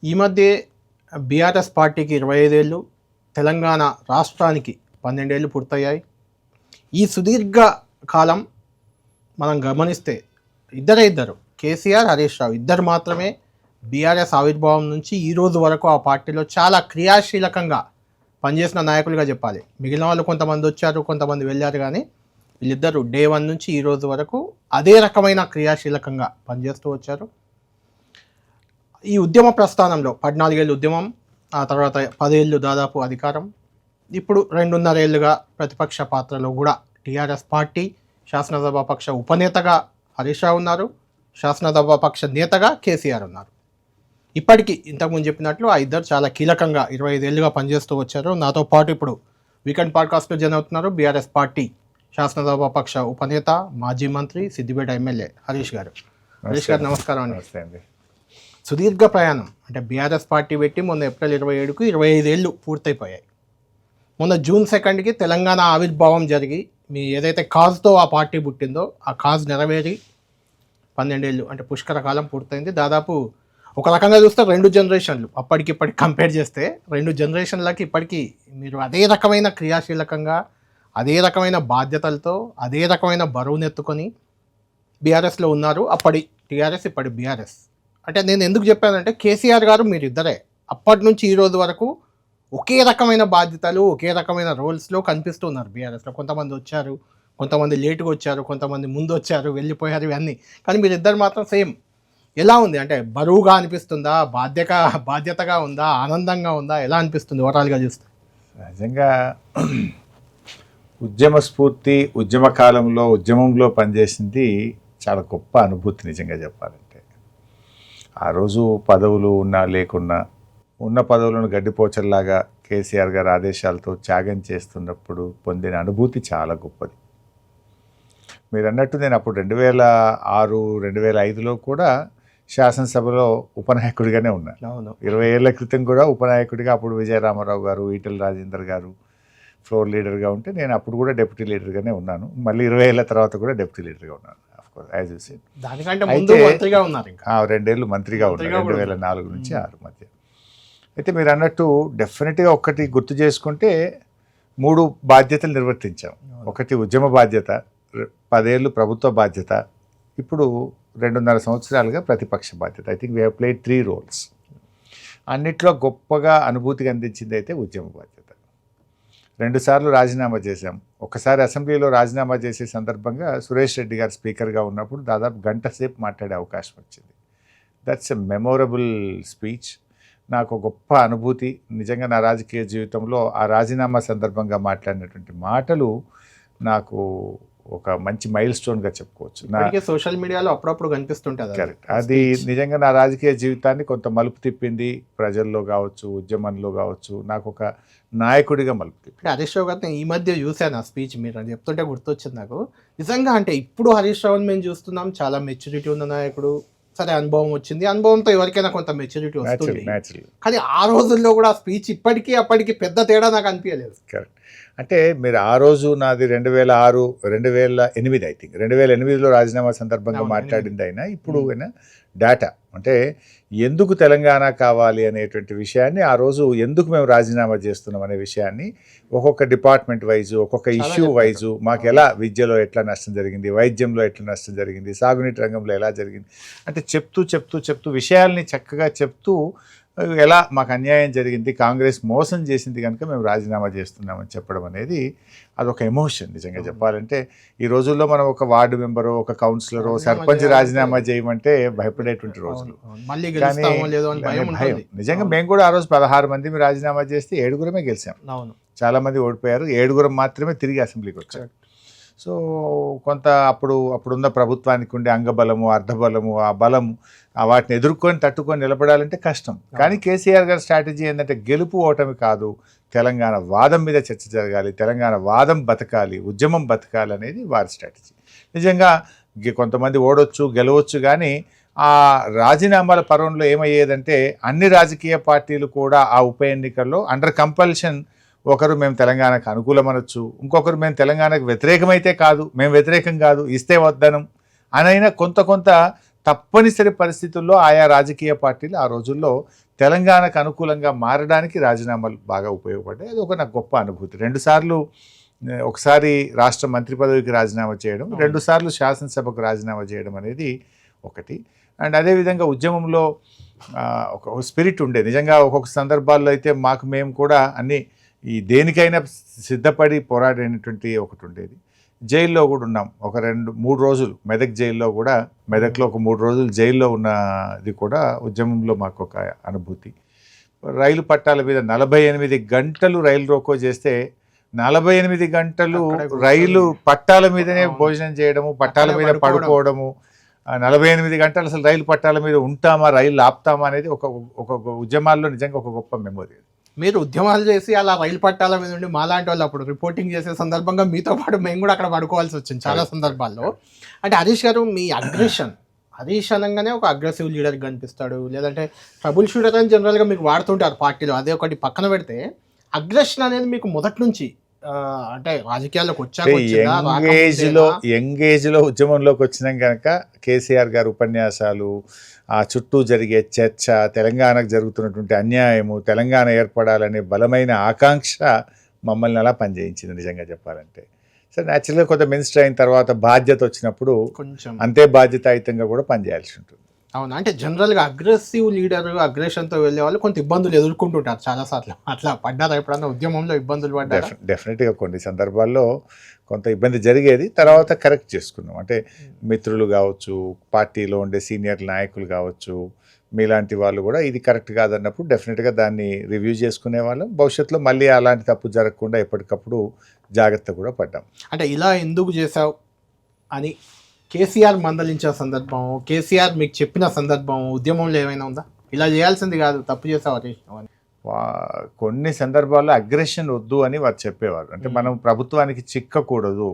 ఈ మధ్య బీఆర్ఎస్ పార్టీకి 25 ఏళ్ళు, తెలంగాణ రాష్ట్రానికి 12 ఏళ్ళు పూర్తయ్యాయి. ఈ సుదీర్ఘ కాలం మనం గమనిస్తే ఇద్దరు కేసీఆర్, హరీష్ రావు ఇద్దరు మాత్రమే బీఆర్ఎస్ ఆవిర్భావం నుంచి ఈ రోజు వరకు ఆ పార్టీలో చాలా క్రియాశీలకంగా పనిచేసిన నాయకులుగా చెప్పాలి. మిగిలిన వాళ్ళు కొంతమంది వచ్చారు, కొంతమంది వెళ్ళారు, కానీ వీళ్ళిద్దరూ డే 1 నుంచి ఈ రోజు వరకు అదే రకమైన క్రియాశీలకంగా పనిచేస్తూ వచ్చారు. ఈ ఉద్యమ ప్రస్థానంలో 14 ఏళ్ళు ఉద్యమం, ఆ తర్వాత 10 ఏళ్ళు దాదాపు అధికారం, ఇప్పుడు 2.5 ఏళ్ళుగా ప్రతిపక్ష పాత్రలో కూడా టీఆర్ఎస్ పార్టీ శాసనసభాపక్ష ఉపనేతగా హరీష్ రావు ఉన్నారు, శాసనసభాపక్ష నేతగా కేసీఆర్ ఉన్నారు. ఇప్పటికీ ఇంతకుముందు చెప్పినట్లు ఆ ఇద్దరు చాలా కీలకంగా 25 ఏళ్ళుగా పనిచేస్తూ వచ్చారు. నాతో పాటు ఇప్పుడు వీకెండ్ పాడ్కాస్ట్లో జాయిన్ అవుతున్నారు బీఆర్ఎస్ పార్టీ శాసనసభాపక్ష ఉపనేత, మాజీ మంత్రి, సిద్దిపేట ఎమ్మెల్యే హరీష్ గారు. హరీష్ గారు నమస్కారం అండి. సుదీర్ఘ ప్రయాణం అంటే బీఆర్ఎస్ పార్టీ పెట్టి మొన్న ఏప్రిల్ 27కు 25 ఏళ్ళు పూర్తయిపోయాయి. మొన్న జూన్ 2కి తెలంగాణ ఆవిర్భావం జరిగి మీ ఏదైతే కాజ్తో ఆ పార్టీ పుట్టిందో ఆ కాజ్ నెరవేరి 12 ఏళ్ళు అంటే పుష్కర కాలం పూర్తయింది. దాదాపు ఒక రకంగా చూస్తే 2 జనరేషన్లు అప్పటికిప్పటికి కంపేర్ చేస్తే 2 జనరేషన్లకి ఇప్పటికీ మీరు అదే రకమైన క్రియాశీలకంగా, అదే రకమైన బాధ్యతలతో, అదే రకమైన బరువునెత్తుకొని బీఆర్ఎస్లో ఉన్నారు. అప్పటి టీఆర్ఎస్, ఇప్పటి బీఆర్ఎస్. అంటే నేను ఎందుకు చెప్పానంటే కేసీఆర్ గారు మీరు ఇద్దరే అప్పటి నుంచి ఈ రోజు వరకు ఒకే రకమైన బాధ్యతలు, ఒకే రకమైన రోల్స్లో కనిపిస్తున్నారు బీఆర్ఎస్లో. కొంతమంది వచ్చారు, కొంతమంది లేటుగా వచ్చారు, కొంతమంది ముందు వచ్చారు, వెళ్ళిపోయారు, ఇవన్నీ. కానీ మీరిద్దరు మాత్రం సేమ్. ఎలా ఉంది అంటే బరువుగా అనిపిస్తుందా, బాధ్యతగా ఉందా, ఆనందంగా ఉందా, ఎలా అనిపిస్తుంది ఓవరాల్గా చూస్తే? నిజంగా ఉద్యమ స్ఫూర్తి, ఉద్యమ కాలంలో ఉద్యమంలో పనిచేసింది చాలా గొప్ప అనుభూతి నిజంగా చెప్పాలంటే. ఆ రోజు పదవులు ఉన్నా లేకున్నా ఉన్న పదవులను గడ్డిపోచల్లాగా కేసీఆర్ గారి ఆదేశాలతో త్యాగం చేస్తున్నప్పుడు పొందిన అనుభూతి చాలా గొప్పది. మీరు అన్నట్టు నేను అప్పుడు 2006, 2005లో కూడా శాసనసభలో ఉపనాయకుడిగానే ఉన్నాను. అవును, 20 ఏళ్ల క్రితం కూడా ఉపనాయకుడిగా అప్పుడు విజయరామారావు గారు, ఈటెల రాజేందర్ గారు ఫ్లోర్ లీడర్గా ఉంటే నేను అప్పుడు కూడా డెప్యూటీ లీడర్గానే ఉన్నాను. మళ్ళీ 20 ఏళ్ల తర్వాత కూడా డెప్యూటీ లీడర్గా ఉన్నాను. As you said. దానికంటే ముందు మంత్రిగా ఉన్నారు. ఇంకా 2 ఏళ్ళు మంత్రిగా ఉన్నారు 2004 నుంచి 6 మధ్య. అయితే మీరు అన్నట్టు డెఫినెట్గా ఒక్కటి గుర్తు చేసుకుంటే 3 బాధ్యతలు నిర్వర్తించాం. ఒకటి ఉద్యమ బాధ్యత, 10 ఏళ్ళు ప్రభుత్వ బాధ్యత, ఇప్పుడు 2.5 సంవత్సరాలుగా ప్రతిపక్ష బాధ్యత. I think we have played 3 roles. అన్నిట్లో గొప్పగా అనుభూతిగా అందించింది అయితే ఉద్యమ బాధ్యత. 2 సార్లు రాజీనామా చేశాం. ఒకసారి అసెంబ్లీలో రాజీనామా చేసే సందర్భంగా సురేష్ రెడ్డి గారు స్పీకర్గా ఉన్నప్పుడు దాదాపు గంట సేపు మాట్లాడే అవకాశం వచ్చింది. That's a memorable speech. నాకు గొప్ప అనుభూతి. నిజంగా నా రాజకీయ జీవితంలో ఆ రాజీనామా సందర్భంగా మాట్లాడినటువంటి మాటలు నాకు ఒక మంచి మైల్ స్టోన్గా చెప్పుకోవచ్చు. సోషల్ మీడియాలో అప్పుడప్పుడు కనిపిస్తుంటుంది. కరెక్ట్. అది నిజంగా నా రాజకీయ జీవితాన్ని కొంత మలుపు తిప్పింది. ప్రజల్లో కావచ్చు, ఉద్యమంలో కావచ్చు, నాకు ఒక నాయకుడిగా మలుపు తిప్పింది. హరీష్ రావు గారిని ఈ మధ్య చూశాను ఆ స్పీచ్. మీరు అని చెప్తుంటే గుర్తొచ్చింది నాకు. నిజంగా అంటే ఇప్పుడు హరీష్ రావుని మేము చూస్తున్నాం, చాలా మెచ్యూరిటీ ఉన్న నాయకుడు. సరే, అనుభవం వచ్చింది, అనుభవంతో ఎవరికైనా కొంత మెచ్యూరిటీ వస్తుంది. కానీ ఆ రోజుల్లో కూడా ఆ స్పీచ్ ఇప్పటికీ అప్పటికి పెద్ద తేడా నాకు అనిపించలేదు. కరెక్ట్. అంటే మీరు ఆ రోజు నాది 2006, 2008 ఐ థింక్ 2008లో రాజీనామా సందర్భంగా మాట్లాడింది అయినా ఇప్పుడు డేటా అంటే ఎందుకు తెలంగాణ కావాలి అనేటువంటి విషయాన్ని, ఆ రోజు ఎందుకు మేము రాజీనామా చేస్తున్నాం అనే విషయాన్ని ఒక్కొక్క డిపార్ట్మెంట్ వైజు, ఒక్కొక్క ఇష్యూ వైజు, మాకు ఎలా విద్యలో ఎట్లా నష్టం జరిగింది, వైద్యంలో ఎట్లా నష్టం జరిగింది, సాగునీటి రంగంలో ఎలా జరిగింది అంటే చెప్తూ విషయాల్ని చక్కగా చెప్తూ ఎలా మాకు అన్యాయం జరిగింది, కాంగ్రెస్ మోసం చేసింది కనుక మేము రాజీనామా చేస్తున్నామని చెప్పడం అనేది అదొక ఎమోషన్. నిజంగా చెప్పాలంటే ఈ రోజుల్లో మనం ఒక వార్డు మెంబరో, ఒక కౌన్సిలరో, సర్పంచ్ రాజీనామా చేయమంటే భయపడేటువంటి రోజులు. కానీ భయం. నిజంగా మేము కూడా ఆ రోజు 16 మంది రాజీనామా చేస్తే 7గురమే గెలిచాం. చాలామంది ఓడిపోయారు, 7గురం మాత్రమే తిరిగి అసెంబ్లీకి వచ్చారు. సో కొంత అప్పుడున్న ప్రభుత్వానికి ఉండే అంగబలము, అర్ధబలము, ఆ బలము వాటిని ఎదుర్కొని తట్టుకొని నిలబడాలంటే కష్టం. కానీ కేసీఆర్ గారి స్ట్రాటజీ ఏంటంటే గెలుపు ఓటమి కాదు, తెలంగాణ వాదం మీద చర్చ జరగాలి, తెలంగాణ వాదం బతకాలి, ఉద్యమం బతకాలి అనేది వారి స్ట్రాటజీ. నిజంగా కొంతమంది ఓడొచ్చు, గెలవచ్చు, కానీ ఆ రాజీనామాల పర్వంలో ఏమయ్యేదంటే అన్ని రాజకీయ పార్టీలు కూడా ఆ ఉప ఎన్నికల్లో అండర్ కంపల్షన్ ఒకరు మేము తెలంగాణకు అనుకూలమనొచ్చు, ఇంకొకరు మేము తెలంగాణకు వ్యతిరేకమైతే కాదు, మేము వ్యతిరేకం కాదు, ఇస్తే వద్దనం అనైనా కొంత తప్పనిసరి పరిస్థితుల్లో ఆయా రాజకీయ పార్టీలు ఆ రోజుల్లో తెలంగాణకు అనుకూలంగా మారడానికి రాజీనామాలు బాగా ఉపయోగపడ్డాయి. అది ఒక నాకు గొప్ప అనుభూతి. 2 సార్లు ఒకసారి రాష్ట్ర మంత్రి పదవికి రాజీనామా చేయడం, 2 సార్లు శాసనసభకు రాజీనామా చేయడం అనేది ఒకటి. అండ్ అదేవిధంగా ఉద్యమంలో ఒక స్పిరిట్ ఉండేది. నిజంగా ఒక్కొక్క సందర్భాల్లో అయితే మేము కూడా అన్ని ఈ దేనికైనా సిద్ధపడి పోరాడినటువంటి ఒకటి ఉండేది. జైల్లో కూడా ఉన్నాం ఒక 2-3 రోజులు. మెదక్ జైల్లో కూడా, మెదక్లో ఒక 3 రోజులు జైల్లో ఉన్నది కూడా ఉద్యమంలో మాకు ఒక అనుభూతి. రైలు పట్టాల మీద 48 గంటలు రైలు రోకో చేస్తే 48 గంటలు రైలు పట్టాల మీదనే భోజనం చేయడము, పట్టాల మీద పడుకోవడము, 48 గంటలు అసలు రైలు పట్టాల మీద ఉంటామా, రైలు ఆపుతామా అనేది ఒక ఉద్యమాల్లో నిజంగా ఒక గొప్ప మెమొరీ. మీరు ఉద్యమాలు చేసి అలా రైలు పట్టాల మీద ఉండి మాలాంటి వాళ్ళు అప్పుడు రిపోర్టింగ్ చేసే సందర్భంగా మీతో పాటు మేము కూడా అక్కడ పడుకోవాల్సి వచ్చింది చాలా సందర్భాల్లో. అంటే హరీష్ గారు మీ అగ్రెషన్, హరీష్ అనగానే ఒక అగ్రెసివ్ లీడర్ కనిపిస్తాడు, లేదంటే ట్రబుల్ షూటర్ అని జనరల్గా మీకు వాడుతుంటారు పార్టీలో. అదే ఒకటి పక్కన పెడితే అగ్రెషన్ అనేది మీకు మొదటి నుంచి అంటే రాజకీయాల్లోకి వచ్చాక యంగ్ ఏజ్లో ఉద్యమంలోకి వచ్చినాం కనుక కేసీఆర్ గారు ఉపన్యాసాలు, ఆ చుట్టూ జరిగే చర్చ, తెలంగాణకు జరుగుతున్నటువంటి అన్యాయము, తెలంగాణ ఏర్పడాలనే బలమైన ఆకాంక్ష మమ్మల్ని అలా పనిచేయించింది నిజంగా చెప్పాలంటే. సరే, న్యాచురల్గా కొంత మినిస్టర్ అయిన తర్వాత బాధ్యత వచ్చినప్పుడు కొంచెం అంతే బాధ్యతాయుతంగా కూడా పనిచేయాల్సి ఉంటుంది. అవును, అంటే జనరల్గా అగ్రెసివ్ లీడర్, అగ్రెషన్తో వెళ్ళే వాళ్ళు కొంత ఇబ్బందులు ఎదుర్కొంటుంటారు చాలాసార్లు. అట్లా పడ్డారా ఎప్పుడన్నా ఉద్యమంలో ఇబ్బందులు పడ్డారా? డెఫినెట్గా కొన్ని సందర్భాల్లో కొంత ఇబ్బంది జరిగేది. తర్వాత కరెక్ట్ చేసుకున్నాం. అంటే మిత్రులు కావచ్చు, పార్టీలో ఉండే సీనియర్ నాయకులు కావచ్చు, మీలాంటి వాళ్ళు కూడా ఇది కరెక్ట్ కాదన్నప్పుడు డెఫినెట్గా దాన్ని రివ్యూ చేసుకునే వాళ్ళం. భవిష్యత్తులో మళ్ళీ అలాంటి తప్పు జరగకుండా ఎప్పటికప్పుడు జాగ్రత్త కూడా పడ్డాం. అంటే ఇలా ఎందుకు చేసావు అని కేసీఆర్ మందలించిన సందర్భం, కేసీఆర్ మీకు చెప్పిన సందర్భం ఉద్యమంలో ఏమైనా ఉందా? ఇలా చేయాల్సింది కాదు, తప్పు చేసావు హరీష్ అని. కొన్ని సందర్భాల్లో అగ్రెషన్ వద్దు అని వారు చెప్పేవారు. అంటే మనం ప్రభుత్వానికి చిక్కకూడదు,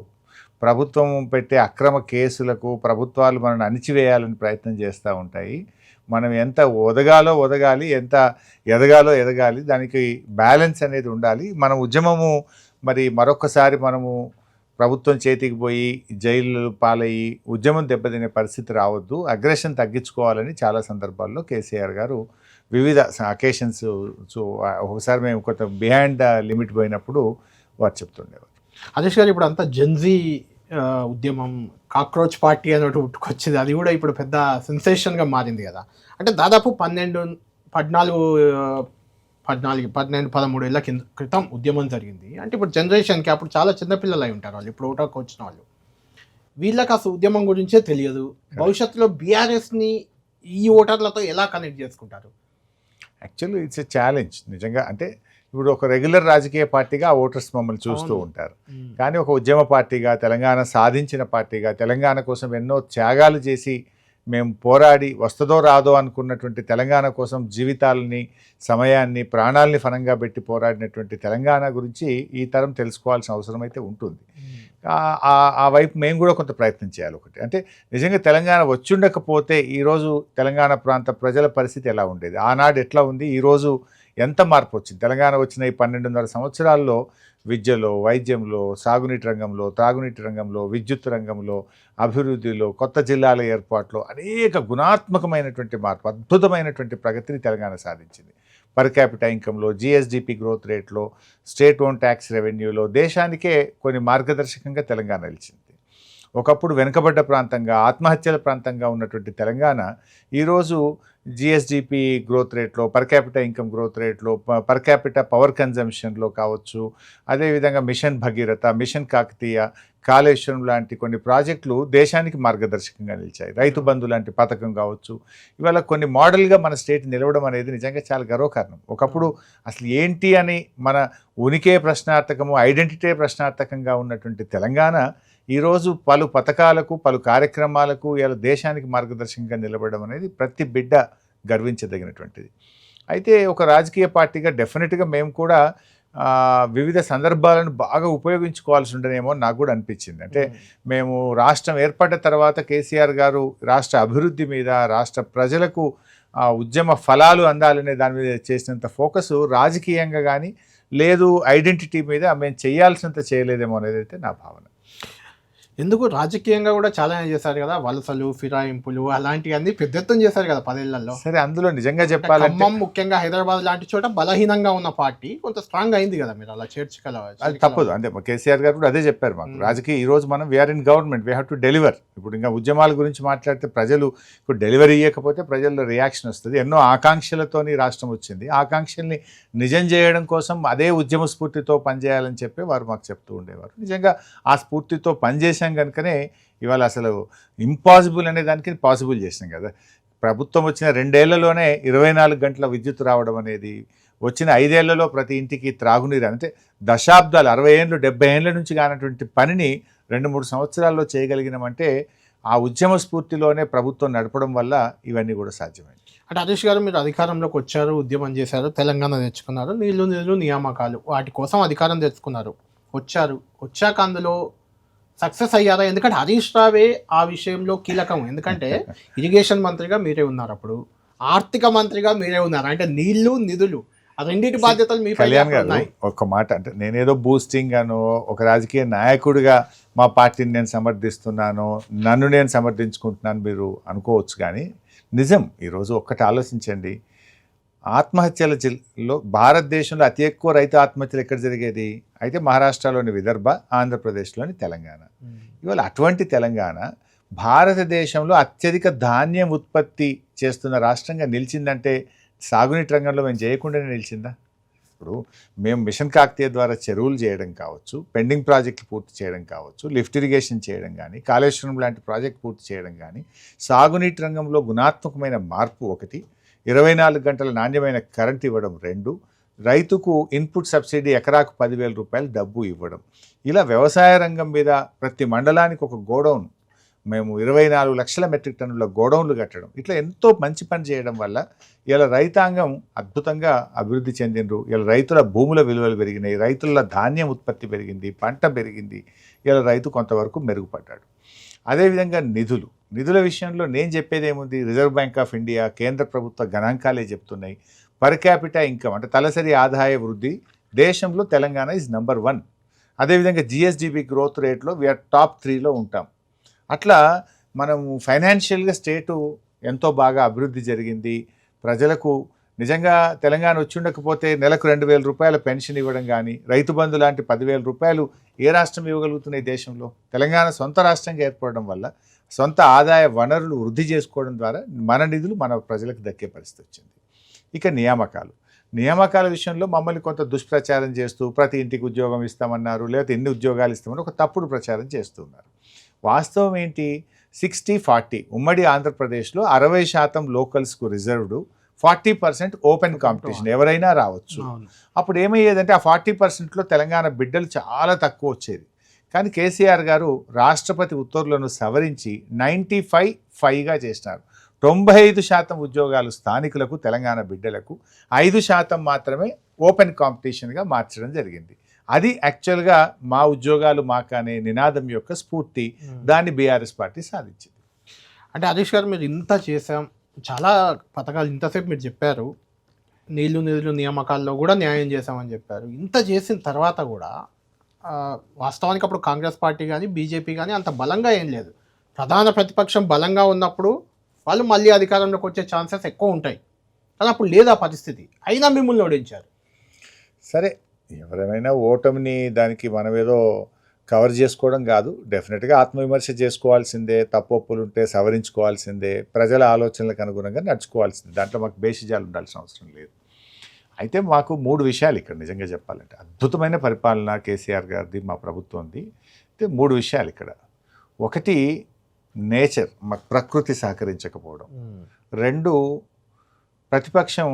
ప్రభుత్వం పెట్టే అక్రమ కేసులకు ప్రభుత్వాలు మనల్ని అణిచివేయాలని ప్రయత్నం చేస్తూ ఉంటాయి. మనం ఎంత ఒదగాలి, ఎంత ఎదగాలి, దానికి బ్యాలెన్స్ అనేది ఉండాలి. మనం ఉద్యమము మరి మరొకసారి మనము ప్రభుత్వం చేతికి పోయి జైలు పాలయ్యి ఉద్యమం దెబ్బతినే పరిస్థితి రావద్దు, అగ్రెషన్ తగ్గించుకోవాలని చాలా సందర్భాల్లో కేసీఆర్ గారు వివిధ అకేషన్స్, ఒకసారి మేము కొంత బిహైండ్ ద లిమిట్ పోయినప్పుడు వారు చెప్తుండేవారు. హరీష్ గారు, ఇప్పుడు అంతా జెన్జీ ఉద్యమం, కాక్రోచ్ పార్టీ అని ఒకటి పుట్టుకొచ్చింది, అది కూడా ఇప్పుడు పెద్ద సెన్సేషన్గా మారింది కదా. అంటే దాదాపు 13 ఏళ్ళ క్రితం ఉద్యమం జరిగింది. అంటే ఇప్పుడు జనరేషన్కి అప్పుడు చాలా చిన్నపిల్లలు అయి ఉంటారు వాళ్ళు, ఇప్పుడు ఓటర్కి వచ్చిన వాళ్ళు. వీళ్ళకి అసలు ఉద్యమం గురించే తెలియదు. భవిష్యత్తులో బీఆర్ఎస్ని ఈ ఓటర్లతో ఎలా కనెక్ట్ చేసుకుంటారు? యాక్చువల్లీ ఇట్స్ ఎ ఛాలెంజ్ నిజంగా. అంటే ఇప్పుడు ఒక రెగ్యులర్ రాజకీయ పార్టీగా ఓటర్స్ మమ్మల్ని చూస్తూ ఉంటారు, కానీ ఒక ఉద్యమ పార్టీగా, తెలంగాణ సాధించిన పార్టీగా, తెలంగాణ కోసం ఎన్నో త్యాగాలు చేసి మేము పోరాడి వస్తుందో రాదో అనుకున్నటువంటి తెలంగాణ కోసం జీవితాలని, సమయాన్ని, ప్రాణాలని ఫలంగా పెట్టి పోరాడినటువంటి తెలంగాణ గురించి ఈ తరం తెలుసుకోవాల్సిన అవసరం అయితే ఉంటుంది. ఆ వైపు మేము కూడా కొంత ప్రయత్నం చేయాలి. ఒకటి అంటే నిజంగా తెలంగాణ వచ్చుండకపోతే ఈరోజు తెలంగాణ ప్రాంత ప్రజల పరిస్థితి ఎలా ఉండేది, ఆనాడు ఎట్లా ఉంది, ఈరోజు ఎంత మార్పు వచ్చింది. తెలంగాణ వచ్చిన ఈ 12.5 సంవత్సరాల్లో విద్యలో, వైద్యంలో, సాగునీటి రంగంలో, త్రాగునీటి రంగంలో, విద్యుత్ రంగంలో, అభివృద్ధిలో, కొత్త జిల్లాల ఏర్పాట్లో అనేక గుణాత్మకమైనటువంటి మార్పు, అద్భుతమైనటువంటి ప్రగతిని తెలంగాణ సాధించింది. పర్ క్యాపిటా ఇన్కంలో, జిఎస్డిపి గ్రోత్ రేట్లో, స్టేట్ ఓన్ ట్యాక్స్ రెవెన్యూలో దేశానికే కొన్ని మార్గదర్శకంగా తెలంగాణ నిలిచింది. ఒకప్పుడు వెనుకబడ్డ ప్రాంతంగా, ఆత్మహత్యల ప్రాంతంగా ఉన్నటువంటి తెలంగాణ ఈరోజు జిఎస్డిపి గ్రోత్ రేట్లో, పర్ క్యాపిటా ఇన్కమ్ గ్రోత్ రేట్లో, పర్ క్యాపిటా పవర్ కన్జంప్షన్లో కావచ్చు, అదేవిధంగా మిషన్ భగీరథ, మిషన్ కాకతీయ, కాళేశ్వరం లాంటి కొన్ని ప్రాజెక్టులు దేశానికి మార్గదర్శకంగా నిలిచాయి. రైతు బంధు లాంటి పథకం కావచ్చు, ఇవాళ కొన్ని మోడల్గా మన స్టేట్ నిలవడం అనేది నిజంగా చాలా గర్వకారణం. ఒకప్పుడు అసలు ఏంటి అని మన ఉనికే ప్రశ్నార్థకము, ఐడెంటిటీ ప్రశ్నార్థకంగా ఉన్నటువంటి తెలంగాణ ఈరోజు పలు పథకాలకు, పలు కార్యక్రమాలకు ఇలా దేశానికి మార్గదర్శకంగా నిలబడడం అనేది ప్రతి బిడ్డ గర్వించదగినటువంటిది. అయితే ఒక రాజకీయ పార్టీగా డెఫినెట్గా మేము కూడా వివిధ సందర్భాలను బాగా ఉపయోగించుకోవాల్సి ఉండనేమో నాకు కూడా అనిపించింది. అంటే మేము రాష్ట్రం ఏర్పడ్డ తర్వాత కేసీఆర్ గారు రాష్ట్ర అభివృద్ధి మీద, రాష్ట్ర ప్రజలకు ఉద్యమ ఫలాలు అందాలనే దాని మీద చేసినంత ఫోకస్ రాజకీయంగా కానీ లేదు, ఐడెంటిటీ మీద మేము చేయాల్సినంత చేయలేదేమో అనేది అయితే నా భావన. ఎందుకు రాజకీయంగా కూడా చాలా చేశారు కదా, వలసలు, ఫిరాయింపులు అలాంటివన్నీ పెద్ద ఎత్తున చేశారు కదా 10 ఏళ్లలో. సరే, అందులో నిజంగా చెప్పాలంటే ఖమ్మం ముఖ్యంగా హైదరాబాద్ లాంటి చోట బలహీనంగా ఉన్న పార్టీ కొంత స్ట్రాంగ్ అయింది కదా, మీరు అలా అది తప్పదు. అంటే కేసీఆర్ గారు కూడా అదే చెప్పారు మాకు. రాజకీయ ఈ రోజు మనం we are in government, we have to deliver. ఇప్పుడు ఇంకా ఉద్యమాల గురించి మాట్లాడితే ప్రజలు ఇప్పుడు డెలివరీ ఇవ్వకపోతే ప్రజల్లో రియాక్షన్ వస్తుంది. ఎన్నో ఆకాంక్షలతోని రాష్ట్రం వచ్చింది. ఆకాంక్షల్ని నిజం చేయడం కోసం అదే ఉద్యమ స్ఫూర్తితో పనిచేయాలని చెప్పి వారు మాకు చెప్తూ ఉండేవారు. నిజంగా ఆ స్ఫూర్తితో పనిచేసాం కనుకనే ఇవాళ అసలు ఇంపాసిబుల్ అనే దానికి పాసిబుల్ చేసినాం కదా. ప్రభుత్వం వచ్చిన 2 ఏళ్లలోనే 24 గంటల విద్యుత్ రావడం అనేది, వచ్చిన 5 ఏళ్లలో ప్రతి ఇంటికి త్రాగునీరు, అంటే దశాబ్దాలు 60 ఏళ్ళు 70 ఏళ్ళ నుంచి కానటువంటి పనిని 2-3 సంవత్సరాల్లో చేయగలిగినామంటే ఆ ఉద్యమ స్ఫూర్తిలోనే ప్రభుత్వం నడపడం వల్ల ఇవన్నీ కూడా సాధ్యమైంది. అంటే హరీష్ గారు, మీరు అధికారంలోకి వచ్చారు, ఉద్యమం చేశారు, తెలంగాణ తెచ్చుకున్నారు, నీళ్లు నియామకాలు వాటి కోసం అధికారం తెచ్చుకున్నారు, వచ్చాక అందులో సక్సెస్ అయ్యారా? ఎందుకంటే హరీష్ రావే ఆ విషయంలో కీలకం. ఎందుకంటే ఇరిగేషన్ మంత్రిగా మీరే ఉన్నారు, అప్పుడు ఆర్థిక మంత్రిగా మీరే ఉన్నారు. అంటే నీళ్లు, నిధులు, ఆ రెండింటి బాధ్యతలు మీ కళ్యాణ్ గారు ఒక మాట, అంటే నేనేదో బూస్టింగ్ గాను ఒక రాజకీయ నాయకుడిగా మా పార్టీని నేను సమర్థిస్తున్నాను, నన్ను నేను సమర్థించుకుంటున్నాను మీరు అనుకోవచ్చు. కానీ నిజం ఈరోజు ఒక్కటి ఆలోచించండి, ఆత్మహత్యల జిల్లాలో భారతదేశంలో అతి ఎక్కువ రైతు ఆత్మహత్యలు ఎక్కడ జరిగేది అయితే మహారాష్ట్రలోని విదర్భ, ఆంధ్రప్రదేశ్లోని తెలంగాణ. ఇవాళ అటువంటి తెలంగాణ భారతదేశంలో అత్యధిక ధాన్యం ఉత్పత్తి చేస్తున్న రాష్ట్రంగా నిలిచిందంటే సాగునీటి రంగంలో మేము చేయకుండానే నిలిచిందా? ఇప్పుడు మేము మిషన్ కాకతీయ ద్వారా చెరువులు చేయడం కావచ్చు, పెండింగ్ ప్రాజెక్టులు పూర్తి చేయడం కావచ్చు, లిఫ్ట్ ఇరిగేషన్ చేయడం కానీ, కాళేశ్వరం లాంటి ప్రాజెక్ట్ పూర్తి చేయడం కానీ, సాగునీటి రంగంలో గుణాత్మకమైన మార్పు 1, 24 గంటల నాణ్యమైన కరెంట్ ఇవ్వడం 2, రైతుకు ఇన్పుట్ సబ్సిడీ ఎకరాకు 10,000 రూపాయలు డబ్బు ఇవ్వడం, ఇలా వ్యవసాయ రంగం మీద ప్రతి మండలానికి ఒక గోడౌన్, మేము 24 లక్షల మెట్రిక్ టన్నుల గోడౌన్లు కట్టడం, ఇట్లా ఎంతో మంచి పని చేయడం వల్ల ఇలా రైతాంగం అద్భుతంగా అభివృద్ధి చెందినరు. ఇలా రైతుల భూముల విలువలు పెరిగినాయి, రైతుల ధాన్యం ఉత్పత్తి పెరిగింది, పంట పెరిగింది, ఇలా రైతు కొంతవరకు మెరుగుపడ్డాడు. అదేవిధంగా నిధుల విషయంలో నేను చెప్పేది ఏముంది, రిజర్వ్ బ్యాంక్ ఆఫ్ ఇండియా, కేంద్ర ప్రభుత్వ గణాంకాలే చెప్తున్నాయి. పర్ క్యాపిటా ఇన్కమ్ అంటే తలసరి ఆదాయ వృద్ధి దేశంలో తెలంగాణ ఈజ్ నంబర్ 1. అదేవిధంగా జిఎస్డిపి గ్రోత్ రేట్లో వీఆర్ టాప్ 3లో ఉంటాం. అట్లా మనము ఫైనాన్షియల్గా స్టేటు ఎంతో బాగా అభివృద్ధి జరిగింది. ప్రజలకు నిజంగా తెలంగాణ వచ్చి ఉండకపోతే నెలకు 2,000 రూపాయల పెన్షన్ ఇవ్వడం కానీ, రైతు బంధు లాంటి 10,000 రూపాయలు ఏ రాష్ట్రం ఇవ్వగలుగుతున్నాయి దేశంలో? తెలంగాణ సొంత రాష్ట్రంగా ఏర్పడడం వల్ల సొంత ఆదాయ వనరులు వృద్ధి చేసుకోవడం ద్వారా మన నిధులు మన ప్రజలకు దక్కే పరిస్థితి వచ్చింది. ఇక నియామకాల విషయంలో మమ్మల్ని కొంత దుష్ప్రచారం చేస్తూ ప్రతి ఇంటికి ఉద్యోగం ఇస్తామన్నారు, లేకపోతే ఎన్ని ఉద్యోగాలు ఇస్తామని ఒక తప్పుడు ప్రచారం చేస్తున్నారు. వాస్తవం ఏంటి? 60-40 ఉమ్మడి ఆంధ్రప్రదేశ్లో 60% లోకల్స్కు రిజర్వ్డ్, 40% ఓపెన్ కాంపిటీషన్, ఎవరైనా రావచ్చు. అప్పుడు ఏమయ్యేదంటే ఆ 40%లో తెలంగాణ బిడ్డలు చాలా తక్కువ వచ్చేది. కానీ కేసీఆర్ గారు రాష్ట్రపతి ఉత్తర్వులను సవరించి 95-5గా చేసినారు. 95% ఉద్యోగాలు స్థానికులకు, తెలంగాణ బిడ్డలకు, 5% మాత్రమే ఓపెన్ కాంపిటీషన్గా మార్చడం జరిగింది. అది యాక్చువల్గా మా ఉద్యోగాలు మాకనే నినాదం యొక్క స్ఫూర్తి. దాన్ని బీఆర్ఎస్ పార్టీ సాధించింది. అంటే హరీష్ గారు, మీరు ఇంత చేసాం, చాలా పథకాలు ఇంతసేపు మీరు చెప్పారు, నిధులు నియామకాల్లో కూడా న్యాయం చేశామని చెప్పారు. ఇంత చేసిన తర్వాత కూడా వాస్తవానికి అప్పుడు కాంగ్రెస్ పార్టీ కానీ బీజేపీ కానీ అంత బలంగా ఏం లేదు. ప్రధాన ప్రతిపక్షం బలంగా ఉన్నప్పుడు వాళ్ళు మళ్ళీ అధికారంలోకి వచ్చే ఛాన్సెస్ ఎక్కువ ఉంటాయి. కానీ అప్పుడు లేదు ఆ పరిస్థితి, అయినా మిమ్మల్ని ఓడించారు. సరే, ఎవరైనా ఓటమిని దానికి మనం ఏదో కవర్ చేసుకోవడం కాదు, డెఫినెట్గా ఆత్మవిమర్శ చేసుకోవాల్సిందే, తప్పొప్పులు ఉంటే సవరించుకోవాల్సిందే, ప్రజల ఆలోచనలకు అనుగుణంగా నడుచుకోవాల్సిందే. దాంట్లో మాకు బేషిజాలు ఉండాల్సిన అవసరం లేదు. అయితే మాకు 3 విషయాలు ఇక్కడ నిజంగా చెప్పాలంటే, అద్భుతమైన పరిపాలన కేసీఆర్ గారిది, మా ప్రభుత్వంది. అయితే 3 విషయాలు ఇక్కడ. 1, నేచర్, మాకు ప్రకృతి సహకరించకపోవడం. 2, ప్రతిపక్షం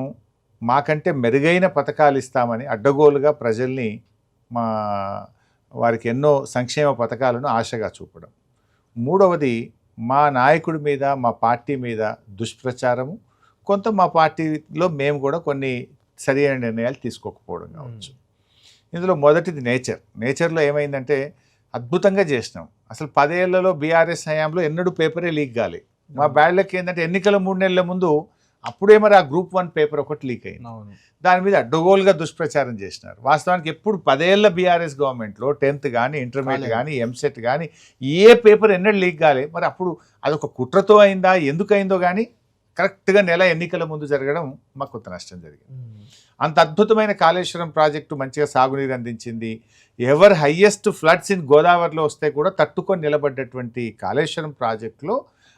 మాకంటే మెరుగైన పథకాలు ఇస్తామని అడ్డగోలుగా ప్రజల్ని వారికి ఎన్నో సంక్షేమ పథకాలను ఆశగా చూపడం. 3వది, మా నాయకుడి మీద, మా పార్టీ మీద దుష్ప్రచారము, కొంత మా పార్టీలో మేము కూడా కొన్ని సరైన నిర్ణయాలు తీసుకోకపోవడం కావచ్చు. ఇందులో మొదటిది నేచర్లో ఏమైందంటే అద్భుతంగా చేసినాం. అసలు 10 ఏళ్లలో బీఆర్ఎస్ హయాంలో ఎన్నడూ పేపరే లీక్ కాలే. మా బ్యాడ్ లక్ ఏంటంటే ఎన్నికల 3 నెలల ముందు అప్పుడే మరి ఆ గ్రూప్ 1 పేపర్ ఒకటి లీక్ అయింది. అవును. దాని మీద అడ్డగోలుగా దుష్ప్రచారం చేసినారు. వాస్తవానికి ఎప్పుడు 10 ఏళ్ల బీఆర్ఎస్ గవర్నమెంట్లో 10th కానీ ఇంటర్మీడియట్ కానీ ఎంసెట్ కానీ ఏ పేపర్ ఎన్నడూ లీక్ కాలే. మరి అప్పుడు అదొక కుట్రతో అయిందా ఎందుకు అయిందో కానీ కరెక్ట్గా నెల ఎన్నికల ముందు జరగడం మాకు కొంత నష్టం జరిగింది. అంత అద్భుతమైన కాళేశ్వరం ప్రాజెక్టు మంచిగా సాగునీరు అందించింది. ఎవర్ హయ్యెస్ట్ ఫ్లడ్స్ ఇన్ గోదావరిలో వస్తే కూడా తట్టుకొని నిలబడ్డటువంటి కాళేశ్వరం ప్రాజెక్టులో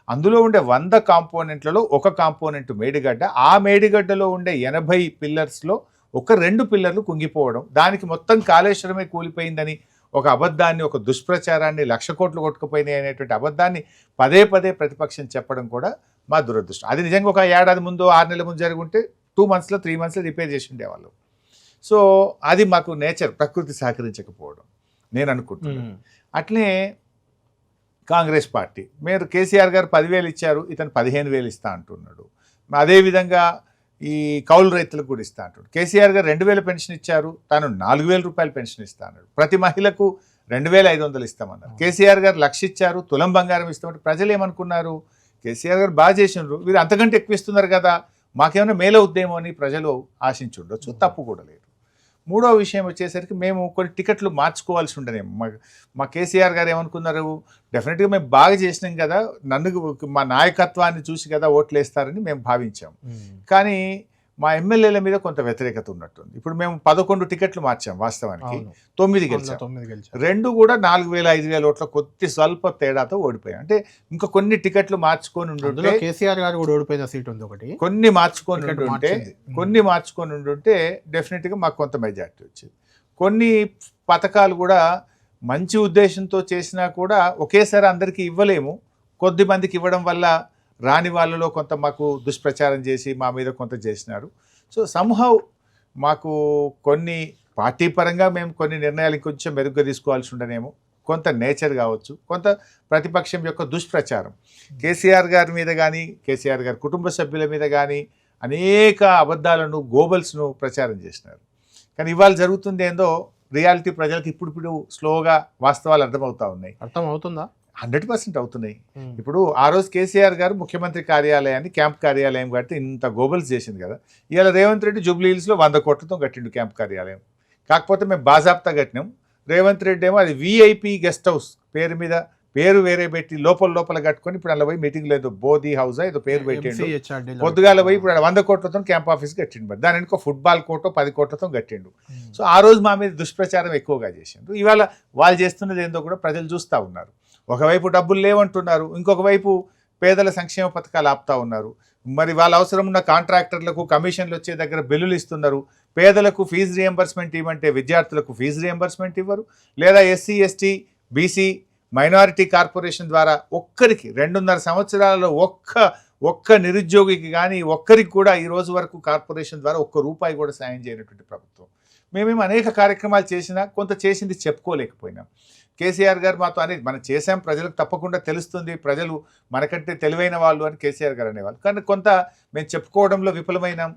అందులో ఉండే 100 కాంపోనెంట్లలో ఒక కాంపోనెంట్ మేడిగడ్డ. ఆ మేడిగడ్డలో ఉండే 80 పిల్లర్స్లో ఒక 2 పిల్లర్లు కుంగిపోవడం, దానికి మొత్తం కాళేశ్వరమే కూలిపోయిందని ఒక అబద్ధాన్ని, ఒక దుష్ప్రచారాన్ని, 1,00,000 కోట్లు కొట్టుకుపోయినాయి అనేటువంటి అబద్ధాన్ని పదే పదే ప్రతిపక్షం చెప్పడం కూడా మా దురదృష్టం. అది నిజంగా ఒక ఏడాది ముందు 6 నెలల ముందు జరుగుంటే 2 monthsలో 3 monthsలో రిపేర్ చేసి ఉండేవాళ్ళు. సో అది మాకు నేచర్, ప్రకృతి సహకరించకపోవడం నేను అనుకుంటున్నాను. అట్లే కాంగ్రెస్ పార్టీ మీరు కేసీఆర్ గారు 10,000 ఇచ్చారు, ఇతను 15,000 ఇస్తా అంటున్నాడు. అదేవిధంగా ఈ కౌలు రైతులకు కూడా ఇస్తా అంటాడు. కేసీఆర్ గారు 2,000 పెన్షన్ ఇచ్చారు, తాను 4,000 రూపాయలు పెన్షన్ ఇస్తా అన్నాడు. ప్రతి మహిళకు 2,500 ఇస్తామన్నారు. కేసీఆర్ గారు 1,00,000 ఇచ్చారు, తులం బంగారం ఇస్తామంటే ప్రజలు ఏమనుకున్నారు, కేసీఆర్ గారు బాగా చేసినారు, వీరు అంతకంటే ఎక్కువ ఇస్తున్నారు కదా, మాకేమైనా మేలవుద్దేమో అని ప్రజలు ఆశించుండొచ్చు. తప్పు కూడా లేదు. మూడో విషయం వచ్చేసరికి మేము కొన్ని టికెట్లు మార్చుకోవాల్సి ఉండేనేమో. మా కేసీఆర్ గారు ఏమనుకున్నారు, డెఫినెట్గా మేము బాగా చేసినాం కదా, నన్ను మా నాయకత్వాన్ని చూసి కదా ఓట్లు వేస్తారని మేము భావించాం. కానీ మా ఎమ్మెల్యేల మీద కొంత వ్యతిరేకత ఉన్నట్టుంది. ఇప్పుడు మేము 11 టికెట్లు మార్చాం, వాస్తవానికి 9 గెలిచాం. 2 కూడా 4,000 5,000 ఓట్ల కొద్ది స్వల్ప తేడాతో ఓడిపోయాం. అంటే ఇంకా కొన్ని టికెట్లు మార్చుకొని ఉండుంటే, కేసీఆర్ గారు కూడా ఓడిపోయిన సీట్ ఉంది ఒకటి, కొన్ని మార్చుకొని ఉండుంటే డెఫినెట్గా మాకు కొంత మెజార్టీ వచ్చేది. కొన్ని పథకాలు కూడా మంచి ఉద్దేశంతో చేసినా కూడా ఒకేసారి అందరికీ ఇవ్వలేము. కొద్ది మందికి ఇవ్వడం వల్ల రాని వాళ్ళలో కొంత మాకు దుష్ప్రచారం చేసి మా మీద కొంత చేసినారు. సో సంహౌ మాకు కొన్ని పార్టీ పరంగా మేము కొన్ని నిర్ణయాలు కొంచెం మెరుగ్గా తీసుకోవాల్సి ఉండనేమో. కొంత నేచర్ కావచ్చు, కొంత ప్రతిపక్షం యొక్క దుష్ప్రచారం కేసీఆర్ గారి మీద కానీ, కేసీఆర్ గారి కుటుంబ సభ్యుల మీద కానీ అనేక అబద్ధాలను, గోబల్స్ను ప్రచారం చేసినారు. కానీ ఇవాళ జరుగుతుంది ఏందో రియాలిటీ ప్రజలకు ఇప్పుడు స్లోగా వాస్తవాలు అర్థమవుతుందా? 100% అవుతున్నాయి. ఇప్పుడు ఆ రోజు కేసీఆర్ గారు ముఖ్యమంత్రి కార్యాలయాన్ని క్యాంప్ కార్యాలయం కట్టి ఇంత గోబల్స్ చేసింది కదా. ఇవాళ రేవంత్ రెడ్డి జూబ్లీ హిల్స్లో 100 కోట్లతో కట్టిండు క్యాంప్ కార్యాలయం. కాకపోతే మేము బాజాప్తా కట్టినాం. రేవంత్ రెడ్డి ఏమో అది VIP గెస్ట్ హౌస్ పేరు మీద పేరు వేరే పెట్టి లోపల కట్టుకొని ఇప్పుడు అలా పోయి మీటింగ్ లేదు, బోధి హౌస్ ఏదో పేరు పెట్టిండు. పొద్దుగాల పోయి ఇప్పుడు 100 కోట్లతో క్యాంప్ ఆఫీస్ కట్టిండు. దాని వెనుక ఫుట్బాల్ కోర్టో 10 కోట్లతో కట్టిండు. సో ఆ రోజు మా మీద దుష్ప్రచారం ఎక్కువగా చేసిండు. ఇవాళ వాళ్ళు చేస్తున్నది ఏందో కూడా ప్రజలు చూస్తూ ఉన్నారు. ఒకవైపు డబ్బులు లేవంటున్నారు, ఇంకొక వైపు పేదల సంక్షేమ పథకాలు ఆపుతా ఉన్నారు. మరి వాళ్ళ అవసరం ఉన్న కాంట్రాక్టర్లకు కమిషన్లు వచ్చే దగ్గర బిల్లులు ఇస్తున్నారు. పేదలకు ఫీజు రియంబర్స్మెంట్ ఇవ్వమంటే విద్యార్థులకు ఫీజు రియంబర్స్మెంట్ ఇవ్వరు. లేదా SC ST BC minority corporation ద్వారా ఒక్కరికి 2.5 సంవత్సరాలలో ఒక్క నిరుద్యోగికి కానీ ఒక్కరికి కూడా ఈ రోజు వరకు కార్పొరేషన్ ద్వారా ₹1 కూడా సాయం చేయనటువంటి ప్రభుత్వం. మేమేమో అనేక కార్యక్రమాలు చేసినా కొంత చేసింది చెప్పుకోలేకపోయినాం. కేసీఆర్ గారు మాతో అనేది మనం చేసాం, ప్రజలకు తప్పకుండా తెలుస్తుంది, ప్రజలు మనకంటే తెలివైన వాళ్ళు అని కేసీఆర్ గారు అనేవాళ్ళు. కానీ కొంత మేము చెప్పుకోవడంలో విఫలమైనాం.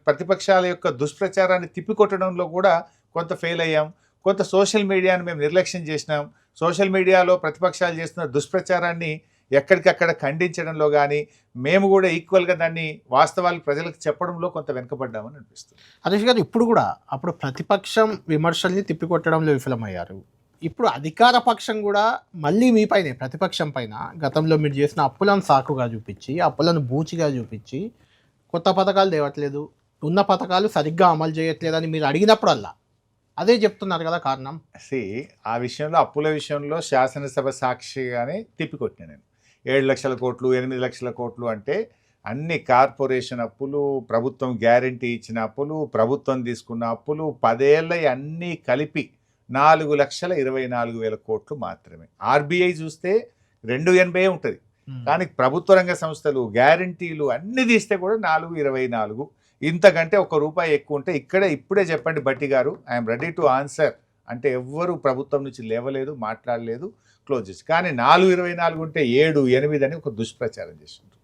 ప్రతిపక్షాల యొక్క దుష్ప్రచారాన్ని తిప్పికొట్టడంలో కూడా కొంత ఫెయిల్ అయ్యాం. కొంత సోషల్ మీడియాను మేము నిర్లక్ష్యం చేసినాం. సోషల్ మీడియాలో ప్రతిపక్షాలు చేస్తున్న దుష్ప్రచారాన్ని ఎక్కడికక్కడ ఖండించడంలో కానీ మేము కూడా ఈక్వల్గా దాన్ని వాస్తవాలు ప్రజలకు చెప్పడంలో కొంత వెనుకబడ్డామని అనిపిస్తుంది. హరీష్ గారు, ఇప్పుడు కూడా అప్పుడు ప్రతిపక్షం విమర్శల్ని తిప్పికొట్టడంలో విఫలమయ్యారు. ఇప్పుడు అధికార పక్షం కూడా మళ్ళీ మీ పైనే, ప్రతిపక్షం పైన గతంలో మీరు చేసిన అప్పులను సాకుగా చూపించి, అప్పులను బూచిగా చూపించి కొత్త పథకాలు తేవట్లేదు, ఉన్న పథకాలు సరిగ్గా అమలు చేయట్లేదని మీరు అడిగినప్పుడల్లా అదే చెప్తున్నారు కదా కారణం. ఆ విషయంలో అప్పుల విషయంలో శాసనసభ సాక్షిగానే తిప్పికొట్టిన నేను 7 లక్షల కోట్లు 8 లక్షల కోట్లు అంటే అన్ని కార్పొరేషన్ అప్పులు, ప్రభుత్వం గ్యారంటీ ఇచ్చిన అప్పులు, ప్రభుత్వం తీసుకున్న అప్పులు 10 ఏళ్ళ అన్నీ కలిపి 4,24,000 కోట్లు మాత్రమే. RBI చూస్తే 280 ఉంటుంది. కానీ ప్రభుత్వ రంగ సంస్థలు గ్యారంటీలు అన్ని తీస్తే కూడా 4,24. ఇంతకంటే ₹1 ఎక్కువ ఉంటే ఇప్పుడే చెప్పండి బట్టి గారు, ఐఎమ్ రెడీ టు ఆన్సర్ అంటే ఎవ్వరూ ప్రభుత్వం నుంచి లేవలేదు, మాట్లాడలేదు, క్లోజ్ చేసి. కానీ 4,24 ఉంటే 7, 8 అని ఒక దుష్ప్రచారం చేసిండ్రు.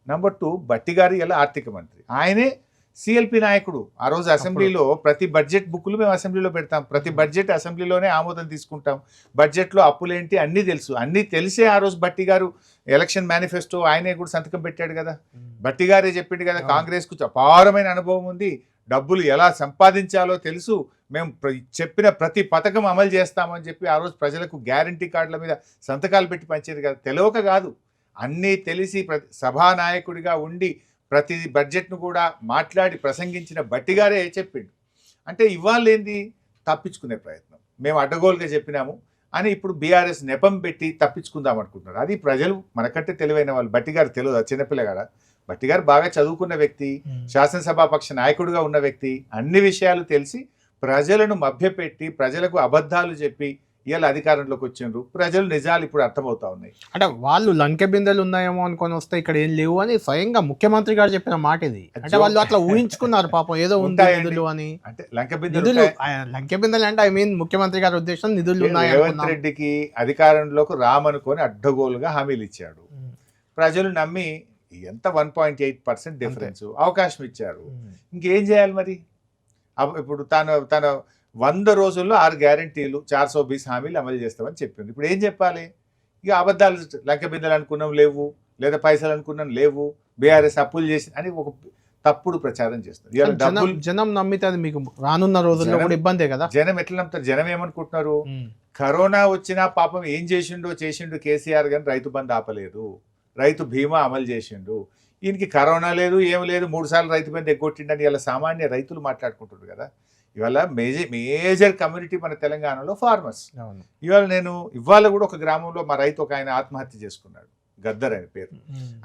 నెంబర్ 2, బట్టి గారు ఇలా ఆర్థిక మంత్రి, ఆయనే సిఎల్పి నాయకుడు ఆ రోజు అసెంబ్లీలో ప్రతి బడ్జెట్ బుక్లు మేము అసెంబ్లీలో పెడతాం, ప్రతి బడ్జెట్ అసెంబ్లీలోనే ఆమోదం తీసుకుంటాం, బడ్జెట్లో అప్పులేంటి అన్నీ తెలుసు, అన్నీ తెలిసే ఆ రోజు భట్టి గారు ఎలక్షన్ మేనిఫెస్టో ఆయనే కూడా సంతకం పెట్టాడు కదా. భట్టి గారే చెప్పిండు కదా, కాంగ్రెస్కు అపారమైన అనుభవం ఉంది, డబ్బులు ఎలా సంపాదించాలో తెలుసు, మేము చెప్పిన ప్రతి పథకం అమలు చేస్తామని చెప్పి ఆ రోజు ప్రజలకు గ్యారంటీ కార్డుల మీద సంతకాలు పెట్టి పంచేది కదా. తెలియక కాదు, అన్నీ తెలిసి సభానాయకుడిగా ఉండి ప్రతి బడ్జెట్ను కూడా మాట్లాడి ప్రసంగించిన భట్టి గారే చెప్పిండు. అంటే ఇవాళ ఏంది, తప్పించుకునే ప్రయత్నం, మేము అడ్డగోలుగా చెప్పినాము అని ఇప్పుడు బీఆర్ఎస్ నెపం పెట్టి తప్పించుకుందాం అనుకుంటున్నారు. అది ప్రజలు మనకంటే తెలివైన వాళ్ళు. భట్టి గారు తెలియదు, చిన్నపిల్లగాడ. భట్టి గారు బాగా చదువుకున్న వ్యక్తి, శాసనసభాపక్ష నాయకుడిగా ఉన్న వ్యక్తి, అన్ని విషయాలు తెలిసి ప్రజలను మభ్యపెట్టి ప్రజలకు అబద్ధాలు చెప్పి ఇవాళ అధికారంలోకి వచ్చిండ్రు. ప్రజలు నిజాలు ఇప్పుడు అర్థమవుతా ఉన్నాయి. అంటే వాళ్ళు లంకె బిందెలు ఉన్నాయేమో అనుకొని వస్తే ఇక్కడ ఏం లేవు అని స్వయంగా ముఖ్యమంత్రి గారు చెప్పిన మాట ఇది. అంటే వాళ్ళు అట్లా ఊహించుకున్నారు పాపం, ఏదో ఉంది నిధులు అని. అంటే లంకె బిందెలు అంటే ఐ మీన్ ముఖ్యమంత్రి గారి ఉద్దేశం నిధులు ఉన్నాయి. రేవంత్ రెడ్డికి అధికారంలోకి రామనుకొని అడ్డగోలుగా హామీలు ఇచ్చాడు, ప్రజలు నమ్మి ఎంత 1.8% డిఫరెన్స్ అవకాశం ఇచ్చారు. ఇంకేం చేయాలి మరి? ఇప్పుడు తన 100 రోజుల్లో 6 గ్యారంటీలు 420 హామీలు అమలు చేస్తామని చెప్పింది. ఇప్పుడు ఏం చెప్పాలి? ఇక అబద్ధాలు, లంక బిందెలు అనుకున్నాం లేవు, లేదా పైసలు అనుకున్నాం లేవు, బీఆర్ఎస్ అప్పులు చేసి అని ఒక తప్పుడు ప్రచారం చేస్తుంది. జనం నమ్మితే అది మీకు రానున్న రోజుల్లో కూడా ఇబ్బందే కదా. జనం ఎట్లా నమ్ముతారు? జనం ఏమనుకుంటున్నారు, కరోనా వచ్చినా పాపం ఏం చేసిండు కేసీఆర్ కానీ రైతు బంధు ఆపలేదు, రైతు బీమా అమలు చేసిండు, ఈయనకి కరోనా లేదు ఏం లేదు 3 సార్లు రైతు బంధు ఎగ్గొట్టిండని ఇలా సామాన్య రైతులు మాట్లాడుకుంటున్నారు కదా. ఇవాళ మేజర్ కమ్యూనిటీ మన తెలంగాణలో ఫార్మర్స్. ఇవాళ కూడా ఒక గ్రామంలో మా రైతు ఒక ఆయన ఆత్మహత్య చేసుకున్నాడు, గద్దర్ ఆయన పేరు.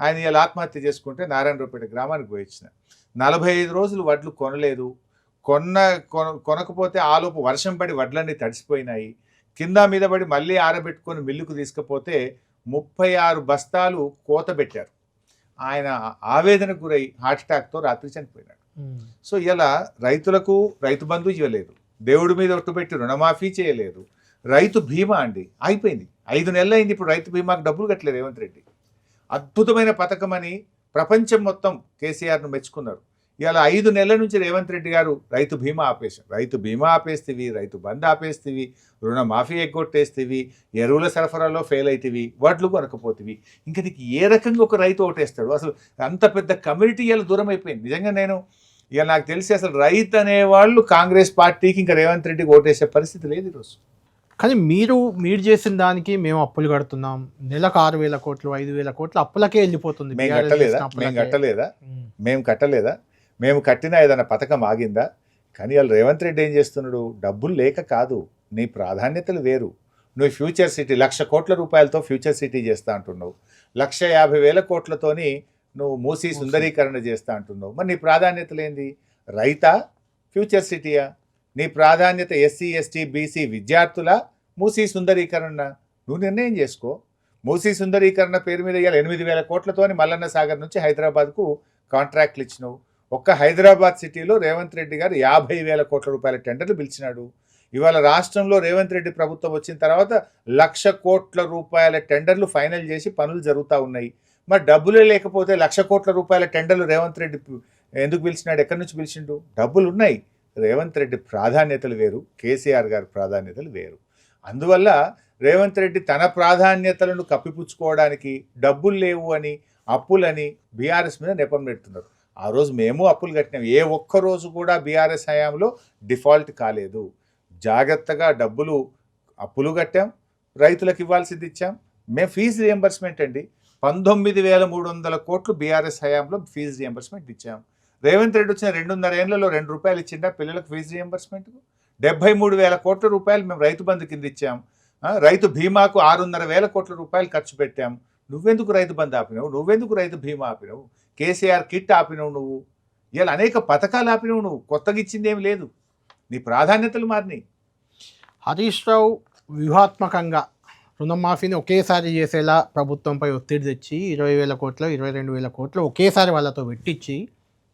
ఆయన ఇలా ఆత్మహత్య చేసుకుంటే నారాయణరావుపేట గ్రామానికి పోయించిన 45 రోజులు వడ్లు కొనలేదు. కొనకపోతే ఆలోపు వర్షం పడి వడ్లన్నీ తడిసిపోయినాయి, కింద మీద పడి మళ్ళీ ఆరబెట్టుకొని మిల్లుకు తీసుకుపోతే 36 బస్తాలు కోత పెట్టారు. ఆయన ఆవేదనకు గురై హార్ట్అటాక్తో రాత్రి చనిపోయినాడు. సో ఇలా రైతులకు రైతు బంధు ఇవ్వలేదు, దేవుడి మీద ఒట్టుపెట్టి రుణమాఫీ చేయలేదు, రైతు బీమా అండి అయిపోయింది. 5 నెలలు అయింది, ఇప్పుడు రైతు బీమాకు డబ్బులు కట్టలేదు రేవంత్ రెడ్డి. అద్భుతమైన పథకం అని ప్రపంచం మొత్తం కేసీఆర్ను మెచ్చుకున్నారు. ఇవాళ 5 నెలల నుంచి రేవంత్ రెడ్డి గారు రైతు బీమా ఆపేశారు. రైతు బీమా ఆపేస్తేవి, రైతు బంద్ ఆపేస్తేవి, రుణమాఫీ ఎగ్గొట్టేస్తేవి, ఎరువుల సరఫరాలో ఫెయిల్ అవుతేవి, వడ్లు కొనకపోతేవి. ఇంకా నీకు ఏ రకంగా ఒక రైతు ఓటేస్తాడు? అసలు అంత పెద్ద కమ్యూనిటీ ఇలా దూరం అయిపోయింది. నిజంగా ఇక నాకు తెలిసి అసలు రైతు అనేవాళ్ళు కాంగ్రెస్ పార్టీకి ఇంకా రేవంత్ రెడ్డికి ఓటేసే పరిస్థితి లేదు ఈరోజు. కానీ మీరు చేసిన దానికి మేము అప్పులు కడుతున్నాం, నెలకు 6,000 కోట్లు 5,000 కోట్లు అప్పులకే వెళ్ళిపోతుంది. మేము కట్టలేదా? మేము కట్టిన ఏదైనా పథకం ఆగిందా? కానీ వాళ్ళు రేవంత్ రెడ్డి ఏం చేస్తున్నాడు? డబ్బులు లేక కాదు, నీ ప్రాధాన్యతలు వేరు. నువ్వు ఫ్యూచర్ సిటీ 1,00,000 కోట్ల రూపాయలతో ఫ్యూచర్ సిటీ చేస్తా అంటున్నావు, 1,50,000 కోట్లతోని నువ్వు మూసీ సుందరీకరణ చేస్తా అంటున్నావు. మరి నీ ప్రాధాన్యతలు ఏంది? రైతా, ఫ్యూచర్ సిటీయా? నీ ప్రాధాన్యత ఎస్సీ ఎస్టీ బీసీ విద్యార్థుల, మూసీ సుందరీకరణ? నువ్వు నిర్ణయం చేసుకో. మూసీ సుందరీకరణ పేరు మీద ఇవాళ 8,000 కోట్లతోని మల్లన్న సాగర్ నుంచి హైదరాబాద్కు కాంట్రాక్ట్లు ఇచ్చినావు. ఒక్క హైదరాబాద్ సిటీలో రేవంత్ రెడ్డి గారు 50,000 కోట్ల రూపాయల టెండర్లు పిలిచినాడు. ఇవాళ రాష్ట్రంలో రేవంత్ రెడ్డి ప్రభుత్వం వచ్చిన తర్వాత 1,00,000 కోట్ల రూపాయల టెండర్లు ఫైనల్ చేసి పనులు జరుగుతూ ఉన్నాయి. మరి డబ్బులే లేకపోతే 1,00,000 కోట్ల రూపాయల టెండర్లు రేవంత్ రెడ్డి ఎందుకు పిలిచినాడు? ఎక్కడి నుంచి పిలిచిండు? డబ్బులు ఉన్నాయి. రేవంత్ రెడ్డి ప్రాధాన్యతలు వేరు, కేసీఆర్ గారి ప్రాధాన్యతలు వేరు. అందువల్ల రేవంత్ రెడ్డి తన ప్రాధాన్యతలను కప్పిపుచ్చుకోవడానికి డబ్బులు లేవు అని, అప్పులని బీఆర్ఎస్ మీద నెపం పెడుతున్నారు. ఆ రోజు మేము అప్పులు కట్టినాం, ఏ ఒక్క రోజు కూడా బీఆర్ఎస్ హయాంలో డిఫాల్ట్ కాలేదు. జాగ్రత్తగా డబ్బులు అప్పులు కట్టాం, రైతులకు ఇవ్వాల్సింది ఇచ్చాం. మేము ఫీజు రియంబర్స్మెంట్ అండి 19,300 కోట్లు బీఆర్ఎస్ హయాంలో ఫీజు రియంబర్స్మెంట్ ఇచ్చాం. రేవంత్ రెడ్డి వచ్చిన 2.5 ఏళ్లలో ₹2 ఇచ్చిండా పిల్లలకు ఫీజు రియంబర్స్మెంట్కు? 73,000 కోట్ల రూపాయలు మేము రైతు బంధు కింద ఇచ్చాం. రైతు బీమాకు 6,500 కోట్ల రూపాయలు ఖర్చు పెట్టాం. నువ్వెందుకు రైతు బంధు ఆపినావు? నువ్వెందుకు రైతు బీమా ఆపినావు? కేసీఆర్ కిట్ ఆపినావు నువ్వు. ఇలా అనేక పథకాలు ఆపినావు నువ్వు. కొత్తగా ఇచ్చింది ఏమి లేదు. నీ ప్రాధాన్యతలు మారినాయి. హరీష్ రావు వ్యూహాత్మకంగా రుణమాఫీని ఒకేసారి చేసేలా ప్రభుత్వంపై ఒత్తిడి తెచ్చి 20,000 కోట్లు 22,000 కోట్లు ఒకేసారి వాళ్ళతో పెట్టించి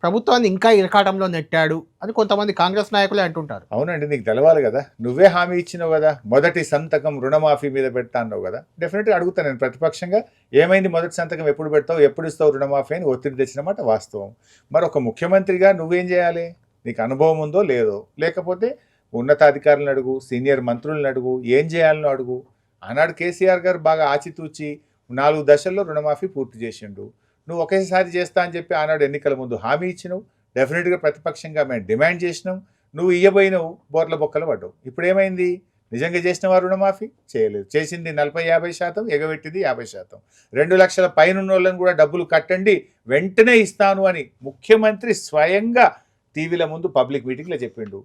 ప్రభుత్వాన్ని ఇంకా ఇరకాటంలో నెట్టాడు అని కొంతమంది కాంగ్రెస్ నాయకులే అంటుంటారు. అవునండి, నీకు తెలవాలి కదా, నువ్వే హామీ ఇచ్చినావు కదా, మొదటి సంతకం రుణమాఫీ మీద పెడతా అన్నావు కదా. డెఫినెట్గా అడుగుతాను నేను ప్రతిపక్షంగా, ఏమైంది మొదటి సంతకం ఎప్పుడు పెడతావు, ఎప్పుడు ఇస్తావు రుణమాఫీ అని ఒత్తిడి తెచ్చినమాట వాస్తవం. మరి ఒక ముఖ్యమంత్రిగా నువ్వేం చేయాలి? నీకు అనుభవం ఉందో లేదో, లేకపోతే ఉన్నతాధికారులను అడుగు, సీనియర్ మంత్రులను అడుగు, ఏం చేయాలనో అడుగు. ఆనాడు కేసీఆర్ గారు బాగా ఆచితూచి 4 దశల్లో రుణమాఫీ పూర్తి చేసిండు. నువ్వు ఒకేసారి చేస్తా అని చెప్పి ఆనాడు ఎన్నికల ముందు హామీ ఇచ్చినావు. డెఫినెట్గా ప్రతిపక్షంగా మేము డిమాండ్ చేసినాం, నువ్వు ఇయ్యబోయినావు, బోర్ల బొక్కలు పడ్డావు. ఇప్పుడు ఏమైంది? నిజంగా చేసినవా రుణమాఫీ? చేయలేదు. చేసింది 40-50%, ఎగబెట్టింది 50%. 2 లక్షల పైన వాళ్ళని కూడా డబ్బులు కట్టండి, వెంటనే ఇస్తాను అని ముఖ్యమంత్రి స్వయంగా టీవీల ముందు పబ్లిక్ మీటింగ్లో చెప్పిండు.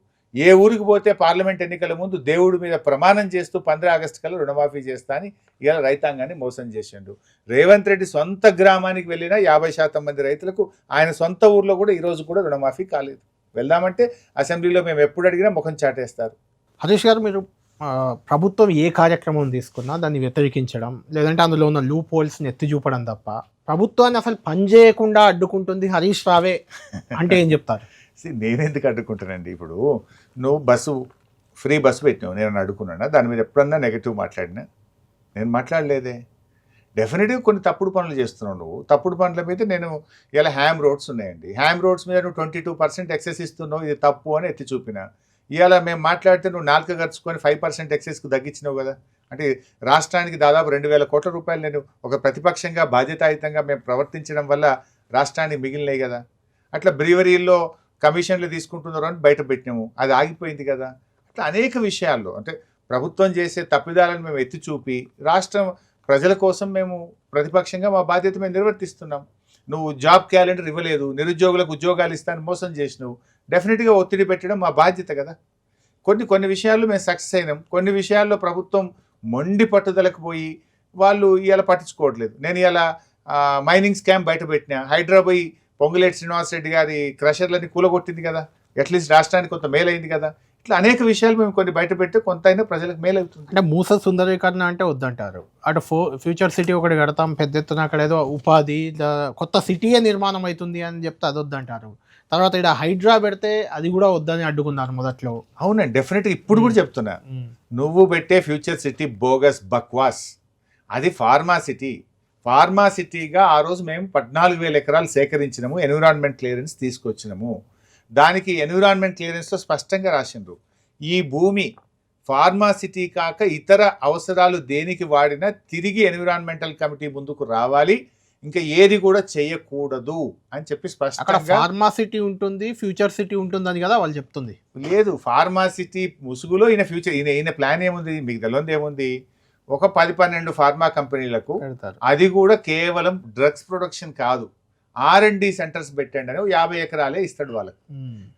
ఏ ఊరికి పోతే పార్లమెంట్ ఎన్నికల ముందు దేవుడి మీద ప్రమాణం చేస్తూ 15 ఆగస్టు కల్లా రుణమాఫీ చేస్తా అని ఇలా రైతాంగాన్ని మోసం చేసిండు. రేవంత్ రెడ్డి సొంత గ్రామానికి వెళ్ళిన 50% మంది రైతులకు ఆయన సొంత ఊర్లో కూడా ఈరోజు కూడా రుణమాఫీ కాలేదు. వెళ్దామంటే అసెంబ్లీలో మేము ఎప్పుడు అడిగినా ముఖం చాటేస్తారు. హరీష్ గారు, మీరు ప్రభుత్వం ఏ కార్యక్రమం తీసుకున్నా దాన్ని వ్యతిరేకించడం, లేదంటే అందులో ఉన్న లూప్ హోల్స్ని ఎత్తి చూపడం తప్ప ప్రభుత్వాన్ని అసలు పనిచేయకుండా అడ్డుకుంటుంది హరీష్ రావే అంటే ఏం చెప్తారు? నేనెందుకు అడ్డుకుంటానండి? ఇప్పుడు నువ్వు ఫ్రీ బస్సు పెట్టినావు, నేను అడ్డుకున్నానా? దాని మీద ఎప్పుడన్నా నెగిటివ్ మాట్లాడినా? నేను మాట్లాడలేదే. డెఫినెట్గా కొన్ని తప్పుడు పనులు చేస్తున్నావు నువ్వు. తప్పుడు పనుల మీద నేను ఇలా హ్యామ్ రోడ్స్ ఉన్నాయండి, హ్యామ్ రోడ్స్ మీద నువ్వు 22% ఎక్సెస్ ఇస్తున్నావు, ఇది తప్పు అని ఎత్తి చూపిన. ఇవాళ మేము మాట్లాడితే నువ్వు 4 ఖర్చుకొని 5% ఎక్సెస్కు తగ్గించినావు కదా. అంటే రాష్ట్రానికి దాదాపు 2,000 కోట్ల రూపాయలు నేను ఒక ప్రతిపక్షంగా బాధ్యతాయుతంగా మేము ప్రవర్తించడం వల్ల రాష్ట్రానికి మిగిలినాయి కదా. అట్లా బ్రీవరీల్లో కమిషన్లు తీసుకుంటున్నారు అని బయట పెట్టినాము, అది ఆగిపోయింది కదా. అట్లా అనేక విషయాల్లో అంటే ప్రభుత్వం చేసే తప్పిదాలను మేము ఎత్తి చూపి రాష్ట్రం ప్రజల కోసం మేము ప్రతిపక్షంగా మా బాధ్యత మేము నిర్వర్తిస్తున్నాం. నువ్వు జాబ్ క్యాలెండర్ ఇవ్వలేదు, నిరుద్యోగులకు ఉద్యోగాలు ఇస్తాను మోసం చేసినావు. డెఫినెట్గా ఒత్తిడి పెట్టడం మా బాధ్యత కదా. కొన్ని విషయాల్లో మేము సక్సెస్ అయినాం, కొన్ని విషయాల్లో ప్రభుత్వం మొండి పట్టుదలకు పోయి వాళ్ళు ఇలా పట్టించుకోవట్లేదు. నేను ఇలా మైనింగ్ స్కామ్ బయట పెట్టినా, హైదరాబాద్ పొంగులేటి శ్రీనివాసరెడ్డి గారి క్రషర్లని కూలగొట్టింది కదా, అట్లీస్ట్ రాష్ట్రానికి కొంత మేలైంది కదా. ఇట్లా అనేక విషయాలు మేము కొన్ని బయట పెడితే కొంత అయినా ప్రజలకు మేలవుతుంది. అంటే మూస సుందరీకరణ అంటే వద్దంటారు. అటు ఫ్యూచర్ సిటీ ఒకటి కడతాం పెద్ద ఎత్తున, అక్కడ ఏదో ఉపాధి కొత్త సిటీయే నిర్మాణం అవుతుంది అని చెప్తే అది వద్దంటారు. తర్వాత ఇక్కడ హైడ్రా పెడితే అది కూడా వద్దని అడ్డుకున్నారు మొదట్లో. అవునండి, డెఫినెట్గా ఇప్పుడు కూడా చెప్తున్నా, నువ్వు పెట్టే ఫ్యూచర్ సిటీ బోగస్ బక్వాస్. అది ఫార్మా సిటీగా ఆ రోజు మేము 14,000 ఎకరాలు సేకరించినాము, ఎన్విరాన్మెంట్ క్లియరెన్స్ తీసుకొచ్చినాము. దానికి ఎన్విరాన్మెంట్ క్లియరెన్స్లో స్పష్టంగా రాసిండ్రు, ఈ భూమి ఫార్మా సిటీ కాక ఇతర అవసరాలు దేనికి వాడినా తిరిగి ఎన్విరాన్మెంటల్ కమిటీ ముందుకు రావాలి, ఇంకా ఏది కూడా చేయకూడదు అని చెప్పి స్పష్టంగా. ఫార్మా సిటీ ఉంటుంది, ఫ్యూచర్ సిటీ ఉంటుందని కదా వాళ్ళు చెప్తుంది. లేదు, ఫార్మా సిటీ ముసుగులో ఈయన ఫ్యూచర్ ఈయన ప్లాన్ ఏముంది మీకు తెలియదు ఏముంది? ఒక 10-12 ఫార్మా కంపెనీలకు, అది కూడా కేవలం డ్రగ్స్ ప్రొడక్షన్ కాదు, R&D సెంటర్స్ పెట్టండి అని 50 ఎకరాలే ఇస్తాడు వాళ్ళకు.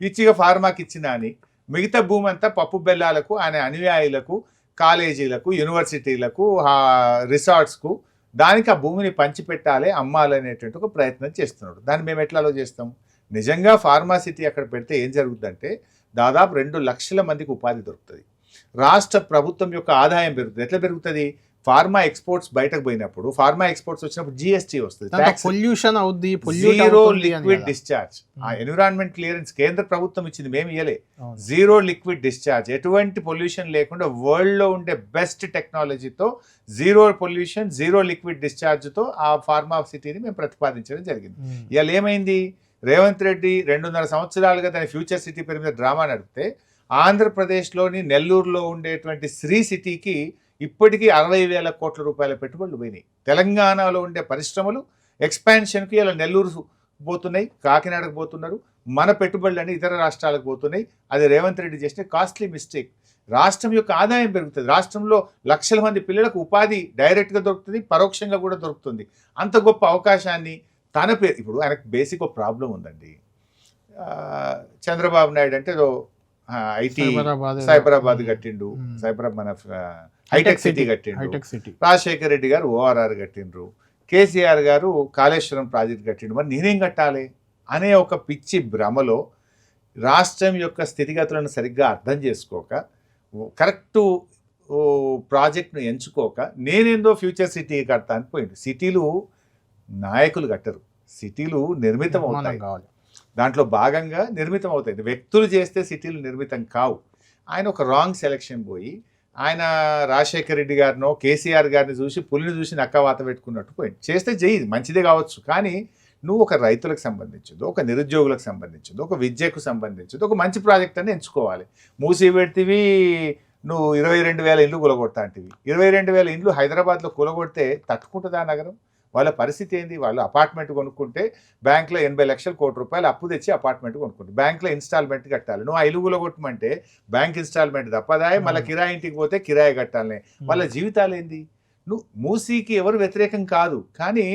ఇచ్చిగా ఫార్మాకి ఇచ్చిన అని మిగతా భూమి అంతా పప్పు బెల్లాలకు, ఆయన అనుయాయులకు, కాలేజీలకు, యూనివర్సిటీలకు, రిసార్ట్స్కు, దానికి ఆ భూమిని పంచిపెట్టాలి, అమ్మాలనేటువంటి ఒక ప్రయత్నం చేస్తున్నాడు. దాన్ని మేము ఎట్లాలో చేస్తాం? నిజంగా ఫార్మా సిటీ అక్కడ పెడితే ఏం జరుగుతుందంటే దాదాపు 2 లక్షల మందికి ఉపాధి దొరుకుతుంది. రాష్ట్ర ప్రభుత్వం యొక్క ఆదాయం పెరుగుతుంది. ఎట్లా పెరుగుతుంది? ఫార్మా ఎక్స్పోర్ట్స్ బయటకు పోయినప్పుడు, ఫార్మా ఎక్స్పోర్ట్స్ వచ్చినప్పుడు GST వస్తుంది, పొల్యూషన్ అవుద్ది, జీరో లిక్విడ్ డిశ్చార్జ్. ఆ ఎన్విరాన్మెంట్ క్లియరెన్స్ కేంద్ర ప్రభుత్వం ఇచ్చింది, మేము ఇయ్యలే. జీరో లిక్విడ్ డిశ్చార్జ్, ఎటువంటి పొల్యూషన్ లేకుండా వరల్డ్ లో ఉండే బెస్ట్ టెక్నాలజీతో జీరో పొల్యూషన్, జీరో లిక్విడ్ డిశ్చార్జ్తో ఆ ఫార్మా సిటీని మేము ప్రతిపాదించడం జరిగింది. ఇవాళ ఏమైంది? రేవంత్ రెడ్డి 2.5 సంవత్సరాలుగా దాని ఫ్యూచర్ సిటీ పేరు మీద డ్రామా నడిపితే ఆంధ్రప్రదేశ్లోని నెల్లూరులో ఉండేటువంటి శ్రీ సిటీకి ఇప్పటికీ 60,000 కోట్ల రూపాయల పెట్టుబడులు పోయినాయి. తెలంగాణలో ఉండే పరిశ్రమలు ఎక్స్పాన్షన్కి ఇలా నెల్లూరు పోతున్నాయి, కాకినాడకు పోతున్నారు, మన పెట్టుబడులన్నీ ఇతర రాష్ట్రాలకు పోతున్నాయి. అది రేవంత్ రెడ్డి చేసిన కాస్ట్లీ మిస్టేక్. రాష్ట్రం యొక్క ఆదాయం పెరుగుతుంది, రాష్ట్రంలో లక్షల మంది పిల్లలకు ఉపాధి డైరెక్ట్గా దొరుకుతుంది, పరోక్షంగా కూడా దొరుకుతుంది. అంత గొప్ప అవకాశాన్ని తన పేరు, ఇప్పుడు ఆయనకు బేసిక్ ఒక ప్రాబ్లం ఉందండి. చంద్రబాబు నాయుడు అంటే ఏదో ఐటీ సైబరాబాద్ కట్టిండు, సైబరాబాద్ మన హైటెక్ సిటీ కట్టిండు, రాజశేఖర రెడ్డి గారు ORR కట్టిండ్రు, కేసీఆర్ గారు కాళేశ్వరం ప్రాజెక్ట్ కట్టిండు, మరి నేనేం కట్టాలి అనే ఒక పిచ్చి భ్రమలో రాష్ట్రం యొక్క స్థితిగతులను సరిగ్గా అర్థం చేసుకోక, కరెక్టు ప్రాజెక్ట్ను ఎంచుకోక నేనేందో ఫ్యూచర్ సిటీ కడతా అని పోయింది. సిటీలు నాయకులు కట్టరు, సిటీలు నిర్మితం అవుతాయి. దాంట్లో భాగంగా నిర్మితం అవుతాయి. వ్యక్తులు చేస్తే సిటీలు నిర్మితం కావు. ఆయన ఒక రాంగ్ సెలెక్షన్ పోయి ఆయన రాజశేఖర రెడ్డి గారినో కేసీఆర్ గారిని చూసి పులిని చూసి నక్క వాత పెట్టుకున్నట్టు పోయింది. చేస్తే చెయ్యి, మంచిదే కావచ్చు, కానీ నువ్వు ఒక రైతులకు సంబంధించింది, ఒక నిరుద్యోగులకు సంబంధించింది, ఒక విద్యకు సంబంధించింది ఒక మంచి ప్రాజెక్ట్ అని ఎంచుకోవాలి. మూసి పెడితివి నువ్వు 22,000 ఇండ్లు కూలగొడతా అంటివి. 22,000 ఇండ్లు హైదరాబాద్లో కూలగొడితే తట్టుకుంటుందా నగరం? వాళ్ళ పరిస్థితి ఏంది? వాళ్ళు అపార్ట్మెంట్ కొనుక్కుంటే బ్యాంక్లో 80 లక్షల కోటి రూపాయలు అప్పు తెచ్చి అపార్ట్మెంట్ కొనుక్కుంటే బ్యాంక్లో ఇన్స్టాల్మెంట్ కట్టాలి. నువ్వు 5 కూలగొట్టమంటే బ్యాంక్ ఇన్స్టాల్మెంట్ తప్పదాయి, మళ్ళీ కిరాయి ఇంటికి పోతే కిరాయి కట్టాలి. వాళ్ళ జీవితాలు ఏంది? నువ్వు మూసీకి ఎవరు వ్యతిరేకం కాదు, కానీ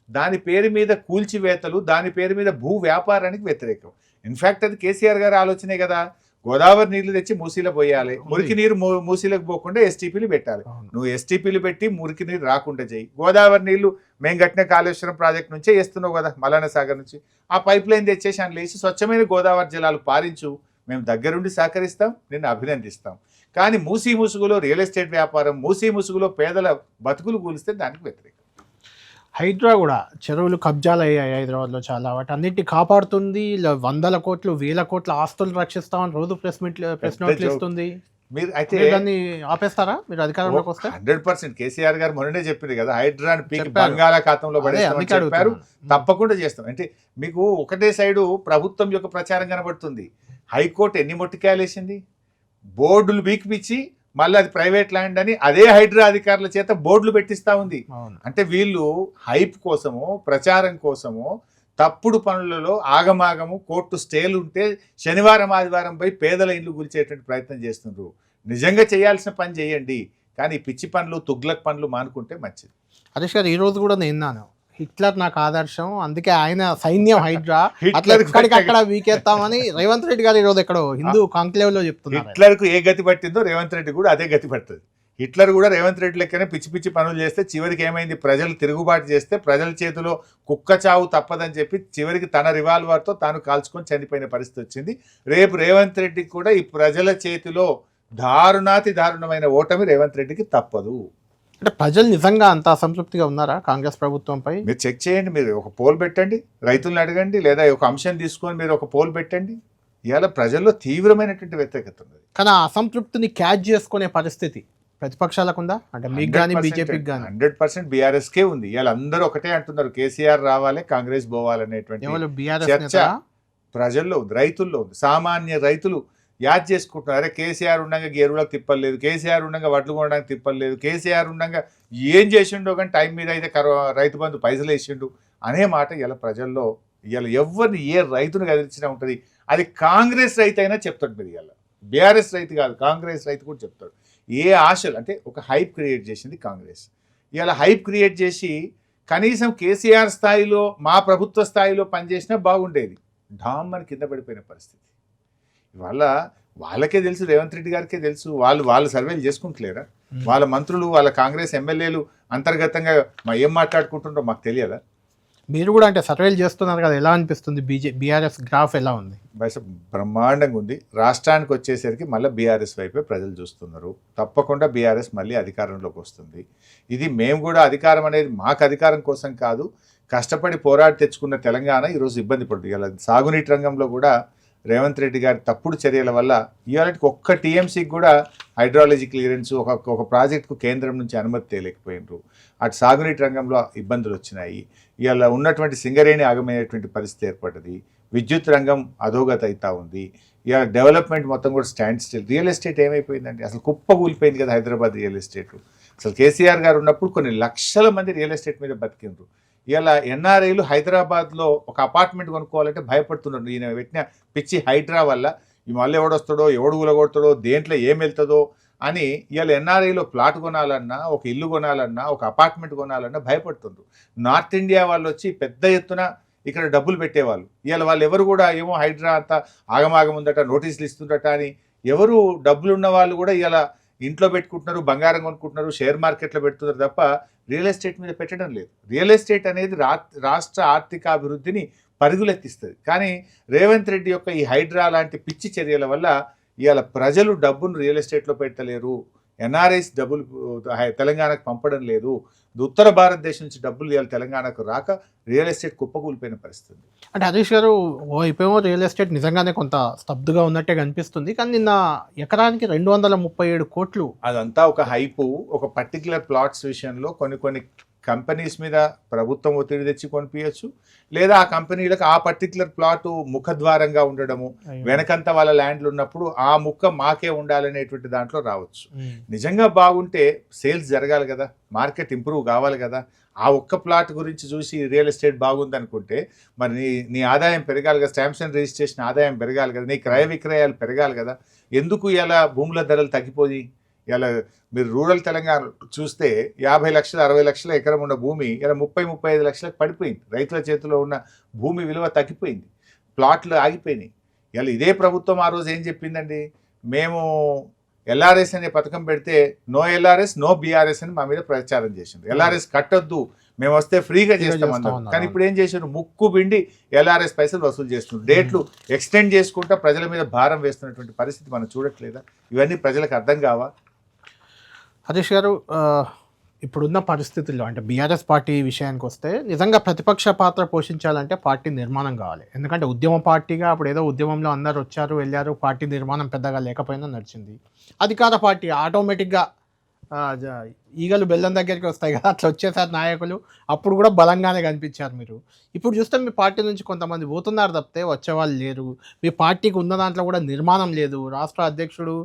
దాని పేరు మీద కూల్చివేతలు, దాని పేరు మీద భూ వ్యాపారానికి వ్యతిరేకం. ఇన్ఫ్యాక్ట్ అది కేసీఆర్ గారి ఆలోచనే కదా. గోదావరి నీళ్లు తెచ్చి మూసీలో పోయాలి, మురికి నీరు మూసీలకు పోకుండా ఎస్టీపీలు పెట్టాలి. నువ్వు ఎస్టీపీలు పెట్టి మురికి నీరు రాకుండా చేయి. గోదావరి నీళ్లు మేము కట్టిన కాళేశ్వరం ప్రాజెక్ట్ నుంచే వేస్తున్నావు కదా, మలానా సాగర్ నుంచి. ఆ పైప్ లైన్ తెచ్చేసి అందులో వేసి స్వచ్ఛమైన గోదావరి జలాలు పారించు. మేము దగ్గరుండి సహకరిస్తాం, నిన్ను అభినందిస్తాం. కానీ మూసీ ముసుగులో రియల్ ఎస్టేట్ వ్యాపారం, మూసీ ముసుగులో పేదల బతుకులు కూలిస్తే దానికి వ్యతిరేకం. హైడ్రా కూడా చెరువులు కబ్జాలు అయ్యాయి హైదరాబాద్లో చాలా, వాటి అన్నింటినీ కాపాడుతుంది. వందల కోట్లు 1000 కోట్ల ఆస్తులు రక్షిస్తామని రోజు ప్రెస్ నోట్లు ఇస్తుంది. మీరు అయితే దాన్ని ఆపేస్తారా మీరు అధికారంలోకి వస్తే? 100% కేసీఆర్ గారు మొన్ననే చెప్పింది కదా, హైడ్రాన్ పీకి బంగాళాఖాతంలో పడేస్తామని చెప్పారు. తప్పకుండా చేస్తాం. అంటే మీకు ఒకటే సైడు ప్రభుత్వం యొక్క ప్రచారం కనబడుతుంది. హైకోర్టు ఎన్ని మొట్టికాయలు వేసింది, బోర్డులు బీకిపిచ్చి మళ్ళీ అది ప్రైవేట్ ల్యాండ్ అని అదే హైడ్రా అధికారుల చేత బోర్డులు పెట్టిస్తా ఉంది. అంటే వీళ్ళు హైప్ కోసమో ప్రచారం కోసమో తప్పుడు పనులలో ఆగమాగము కోర్టు స్టేలు ఉంటే శనివారం ఆదివారం పోయి పేదల ఇండ్లు కూల్చేటువంటి ప్రయత్నం చేస్తున్నారు. నిజంగా చేయాల్సిన పని చేయండి, కానీ పిచ్చి పనులు తుగ్లక్ పనులు మానుకుంటే మంచిది. హరీష్ గారు, ఈరోజు కూడా నేను హిట్లర్ నాకు ఆదర్శం, అందుకే ఆయన సైన్యం హైడ్రా అట్లా అక్కడ వీకెత్తామని రేవంత్ రెడ్డి గారు ఈరోజు ఎక్కడో హిందూ కాంక్లేవ్ లో చెప్తున్నారు. హిట్లర్ కు ఏ గతి పట్టిందో రేవంత్ రెడ్డి కూడా అదే గతి పడుతుంది. హిట్లర్ కూడా రేవంత్ రెడ్డి లెక్కనే పిచ్చి పిచ్చి పనులు చేస్తే చివరికి ఏమైంది, ప్రజలు తిరుగుబాటు చేస్తే ప్రజల చేతిలో కుక్క చావు తప్పదని చెప్పి చివరికి తన రివాల్వర్తో తాను కాల్చుకొని చనిపోయిన పరిస్థితి వచ్చింది. రేపు రేవంత్ రెడ్డికి కూడా ఈ ప్రజల చేతిలో దారుణాతి దారుణమైన ఓటమి రేవంత్ రెడ్డికి తప్పదు. అంటే ప్రజలు నిజంగా అంత అసంతృప్తిగా ఉన్నారా కాంగ్రెస్ ప్రభుత్వంపై? మీరు చెక్ చేయండి, మీరు ఒక పోల్ పెట్టండి, రైతులను అడగండి, లేదా ఒక అంశం తీసుకొని మీరు ఒక పోల్ పెట్టండి. ఇవాళ ప్రజల్లో తీవ్రమైనటువంటి వ్యతిరేకత ఉంది. కానీ ఆ అసంతృప్తిని క్యాచ్ చేసుకునే పరిస్థితి ప్రతిపక్షాలకు ఉందా? అంటే మీకు కానీ బీజేపీకి కానీ? 100% బీఆర్ఎస్కే ఉంది. ఇవాళ అందరూ ఒకటే అంటున్నారు, కేసీఆర్ రావాలి, కాంగ్రెస్ పోవాలనేటువంటి చర్చ ప్రజల్లో ఉంది, రైతుల్లో ఉంది. సామాన్య రైతులు యాద్ చేసుకుంటున్నారు, అరే కేసీఆర్ ఉండగా ఎరువులకు తిప్పలేదు, కేసీఆర్ ఉండగా వడ్లు కొనడానికి తిప్పలేదు, కేసీఆర్ ఉండగా ఏం చేసిండో కానీ టైం మీద అయితే రైతు బంధు పైసలు వేసిండు అనే మాట ఇలా ప్రజల్లో ఇవాళ ఎవరిని ఏ రైతును కదిలించినా ఉంటుంది. అది కాంగ్రెస్ రైతు అయినా చెప్తాడు. మీరు ఇవాళ బీఆర్ఎస్ రైతు కాదు, కాంగ్రెస్ రైతు కూడా చెప్తాడు. ఏ ఆశలు అంటే ఒక హైప్ క్రియేట్ చేసింది కాంగ్రెస్. ఇవాళ హైప్ క్రియేట్ చేసి కనీసం కేసీఆర్ స్థాయిలో మా ప్రభుత్వ స్థాయిలో పనిచేసినా బాగుండేది, ఢామ్ అని కింద పడిపోయిన పరిస్థితి. ఇవాళ వాళ్ళకే తెలుసు, రేవంత్ రెడ్డి గారికే తెలుసు, వాళ్ళు సర్వేలు చేసుకుంటలేరా? వాళ్ళ మంత్రులు వాళ్ళ కాంగ్రెస్ ఎమ్మెల్యేలు అంతర్గతంగా ఏం మాట్లాడుకుంటుండ్రో మాకు తెలియదా? మీరు కూడా అంటే సర్వేలు చేస్తున్నారు కదా, ఎలా అనిపిస్తుంది? బీఆర్ఎస్ గ్రాఫ్ ఎలా ఉంది? బయట బ్రహ్మాండంగా ఉంది. రాష్ట్రానికి వచ్చేసరికి మళ్ళీ బీఆర్ఎస్ వైపే ప్రజలు చూస్తున్నారు. తప్పకుండా బీఆర్ఎస్ మళ్ళీ అధికారంలోకి వస్తుంది. ఇది మేము కూడా అధికారం అనేది మాకు అధికారం కోసం కాదు, కష్టపడి పోరాడి తెచ్చుకున్న తెలంగాణ ఈరోజు ఇబ్బంది పడుతుంది. ఇలా సాగునీటి రంగంలో కూడా రేవంత్ రెడ్డి గారి తప్పుడు చర్యల వల్ల ఇవాళకి ఒక్క టీఎంసీకి కూడా హైడ్రాలజీ క్లియరెన్స్ ఒక ప్రాజెక్టుకు కేంద్రం నుంచి అనుమతి తేలేకపోయినారు. అటు సాగునీటి రంగంలో ఇబ్బందులు వచ్చినాయి. ఇవాళ ఉన్నటువంటి సింగరేణి ఆగమైనటువంటి పరిస్థితి ఏర్పడ్డది. విద్యుత్ రంగం అధోగతి అవుతా ఉంది. ఇవాళ డెవలప్మెంట్ మొత్తం కూడా స్టాండ్ స్టిల్. రియల్ ఎస్టేట్ ఏమైపోయిందండి? అసలు కుప్పకూలిపోయింది కదా హైదరాబాద్ రియల్ ఎస్టేట్. అసలు కేసీఆర్ గారు ఉన్నప్పుడు కొన్ని లక్షల మంది రియల్ ఎస్టేట్ మీద బతికిండ్రు. ఇలా ఎన్ఆర్ఐలు హైదరాబాద్లో ఒక అపార్ట్మెంట్ కొనుక్కోవాలంటే భయపడుతున్నారు. ఈయన పెట్టిన పిచ్చి హైడ్రా వల్ల ఈ మళ్ళీ ఎవడొస్తాడో, ఎవడు గులగొడతాడో, దేంట్లో ఏం వెళ్తుందో అని ఇవాళ ఎన్ఆర్ఐలో ప్లాట్ కొనాలన్నా, ఒక ఇల్లు కొనాలన్నా, ఒక అపార్ట్మెంట్ కొనాలన్నా భయపడుతుండ్రు. నార్త్ ఇండియా వాళ్ళు వచ్చి పెద్ద ఎత్తున ఇక్కడ డబ్బులు పెట్టేవాళ్ళు. ఇవాళ వాళ్ళు ఎవరు కూడా ఏమో హైడ్రా అంతా ఆగమాగం ఉందట, నోటీసులు ఇస్తుందట అని ఎవరు డబ్బులున్న వాళ్ళు కూడా ఇలా ఇంట్లో పెట్టుకుంటున్నారు, బంగారం కొనుక్కుంటున్నారు, షేర్ మార్కెట్లో పెడుతున్నారు తప్ప రియల్ ఎస్టేట్ మీద పెట్టడం లేదు. రియల్ ఎస్టేట్ అనేది రాష్ట్ర ఆర్థికాభివృద్ధిని పరుగులెత్తిస్తుంది. కానీ రేవంత్ రెడ్డి యొక్క ఈ హైడ్రా లాంటి పిచ్చి చర్యల వల్ల ఇవాళ ప్రజలు డబ్బును రియల్ ఎస్టేట్లో పెట్టలేరు. ఎన్ఆర్ఐస్ డబ్బులు తెలంగాణకు పంపడం లేదు, ఉత్తర భారతదేశం నుంచి డబ్బులు ఇవాళ తెలంగాణకు రాక రియల్ ఎస్టేట్ కుప్పకూలిపోయిన పరిస్థితి. అంటే హరీష్ గారు ఓ రియల్ ఎస్టేట్ నిజంగానే కొంత స్తబ్దుగా ఉన్నట్టే కనిపిస్తుంది, కానీ నిన్న ఎకరానికి 237 కోట్లు. అదంతా ఒక హైపు. ఒక పర్టికులర్ ప్లాట్స్ విషయంలో కొన్ని కంపెనీస్ మీద ప్రభుత్వం ఒత్తిడి తెచ్చి కొనిపించచ్చు, లేదా ఆ కంపెనీలకు ఆ పర్టికులర్ ప్లాట్ ముఖద్వారంగా ఉండడము, వెనకంతా వాళ్ళ ల్యాండ్లు ఉన్నప్పుడు ఆ ముక్క మాకే ఉండాలనేటువంటి దాంట్లో రావచ్చు. నిజంగా బాగుంటే సేల్స్ జరగాలి కదా, మార్కెట్ ఇంప్రూవ్ కావాలి కదా. ఆ ఒక్క ప్లాట్ గురించి చూసి రియల్ ఎస్టేట్ బాగుంది అనుకుంటే మరి నీ ఆదాయం పెరగాలి కదా, స్టాంప్స్ అండ్ రిజిస్ట్రేషన్ ఆదాయం పెరగాలి కదా, నీ క్రయ విక్రయాలు పెరగాలి కదా. ఎందుకు ఇలా భూముల ధరలు తగ్గిపోయి ఇలా మీరు రూరల్ తెలంగాణ చూస్తే 50 లక్షలు 60 లక్షల ఎకరం ఉన్న భూమి ఇలా 30-35 లక్షలకు పడిపోయింది. రైతుల చేతిలో ఉన్న భూమి విలువ తగ్గిపోయింది, ప్లాట్లు ఆగిపోయినాయి. ఇలా ఇదే ప్రభుత్వం ఆ రోజు ఏం చెప్పిందండి, మేము ఎల్ఆర్ఎస్ అనే పథకం పెడితే నో ఎల్ఆర్ఎస్ నో బీఆర్ఎస్ అని మా మీద ప్రచారం చేసింది. ఎల్ఆర్ఎస్ కట్టొద్దు, మేము వస్తే ఫ్రీగా చేస్తామన్నారు. కానీ ఇప్పుడు ఏం చేశారు, ముక్కు పిండి ఎల్ఆర్ఎస్ పైసలు వసూలు చేస్తున్నారు, డేట్లు ఎక్స్టెండ్ చేసుకుంటా ప్రజల మీద భారం వేస్తున్నటువంటి పరిస్థితి మనం చూడట్లేదా? ఇవన్నీ ప్రజలకు అర్థం కావా? హరీష్ గారు, ఇప్పుడున్న పరిస్థితుల్లో అంటే బీఆర్ఎస్ పార్టీ విషయానికి వస్తే నిజంగా ప్రతిపక్ష పాత్ర పోషించాలంటే పార్టీ నిర్మాణం కావాలి. ఎందుకంటే ఉద్యమ పార్టీగా అప్పుడు ఏదో ఉద్యమంలో అందరు వచ్చారు వెళ్ళారు, పార్టీ నిర్మాణం పెద్దగా లేకపోయినా నడిచింది. అధికార పార్టీ ఆటోమేటిక్గా ఈగలు బెల్లం దగ్గరికి వస్తాయి కదా, అట్లా వచ్చేసారు నాయకులు. అప్పుడు కూడా బలంగానే కనిపించారు మీరు. ఇప్పుడు చూస్తే మీ పార్టీ నుంచి కొంతమంది పోతున్నారు తప్పితే వచ్చేవాళ్ళు లేరు. మీ పార్టీకి ఉన్న దాంట్లో కూడా నిర్మాణం లేదు. రాష్ట్ర అధ్యక్షుడు,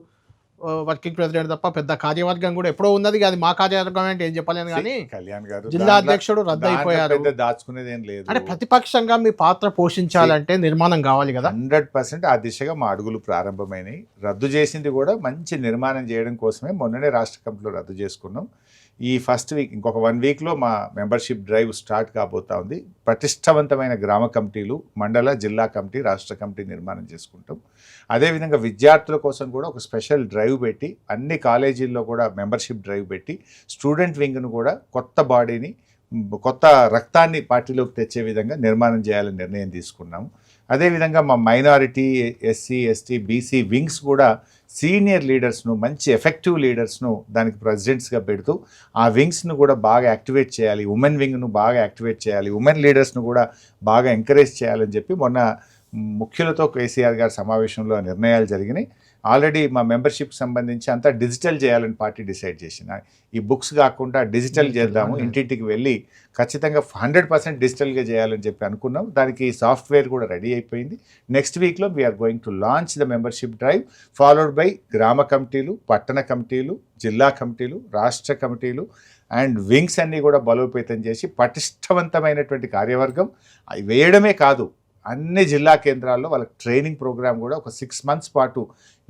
వర్కింగ్ ప్రెసిడెంట్ తప్ప పెద్ద కార్యవర్గం కూడా ఎప్పుడో ఉన్నది. అది మా కార్యవర్గం అంటే ఏం చెప్పలేను, కానీ కళ్యాణ్ గారు జిల్లా అధ్యక్షుడు రద్దు అయిపోయారు. దాచుకునేది ఏం లేదు. అంటే ప్రతిపక్షంగా మీ పాత్ర పోషించాలంటే నిర్మాణం కావాలి కదా. 100% ఆ దిశగా మా అడుగులు ప్రారంభమైనవి. రద్దు చేసింది కూడా మంచి నిర్మాణం చేయడం కోసమే. మొన్ననే రాష్ట్ర కమిటీలో రద్దు చేసుకున్నాం. ఈ ఫస్ట్ వీక్ ఇంకొక 1 వీక్లో మా మెంబర్షిప్ డ్రైవ్ స్టార్ట్ కాబోతా ఉంది. పటిష్టవంతమైన గ్రామ కమిటీలు, మండల, జిల్లా కమిటీ, రాష్ట్ర కమిటీ నిర్మాణం చేసుకుంటాం. అదేవిధంగా విద్యార్థుల కోసం కూడా ఒక స్పెషల్ డ్రైవ్ పెట్టి, అన్ని కాలేజీల్లో కూడా మెంబర్షిప్ డ్రైవ్ పెట్టి, స్టూడెంట్ వింగ్ను కూడా కొత్త బాడీని, కొత్త రక్తాన్ని పార్టీలోకి తెచ్చే విధంగా నిర్మాణం చేయాలని నిర్ణయం తీసుకున్నాము. అదేవిధంగా మా minority, SC, ST, BC wings కూడా సీనియర్ లీడర్స్ను, మంచి ఎఫెక్టివ్ లీడర్స్ను దానికి ప్రెసిడెంట్స్గా పెడుతూ ఆ వింగ్స్ను కూడా బాగా యాక్టివేట్ చేయాలి, ఉమెన్ వింగ్ను బాగా యాక్టివేట్ చేయాలి, ఉమెన్ లీడర్స్ను కూడా బాగా ఎంకరేజ్ చేయాలని చెప్పి మొన్న ముఖ్యులతో కేసీఆర్ గారి సమావేశంలో నిర్ణయాలు జరిగినాయి. ఆల్రెడీ మా మెంబర్షిప్కి సంబంధించి అంతా డిజిటల్ చేయాలని పార్టీ డిసైడ్ చేసిన. ఈ బుక్స్ కాకుండా డిజిటల్ చేద్దాము, ఇంటింటికి వెళ్ళి ఖచ్చితంగా 100% డిజిటల్గా చేయాలని చెప్పి అనుకున్నాం. దానికి సాఫ్ట్వేర్ కూడా రెడీ అయిపోయింది. నెక్స్ట్ వీక్లో we are going to launch the membership drive, followed by గ్రామ కమిటీలు, పట్టణ కమిటీలు, జిల్లా కమిటీలు, రాష్ట్ర కమిటీలు అండ్ వింగ్స్ అన్నీ కూడా బలోపేతం చేసి పటిష్టవంతమైనటువంటి కార్యవర్గం అవి వేయడమే కాదు, అన్ని జిల్లా కేంద్రాల్లో వాళ్ళకి ట్రైనింగ్ ప్రోగ్రామ్ కూడా ఒక 6 మంత్స్ పాటు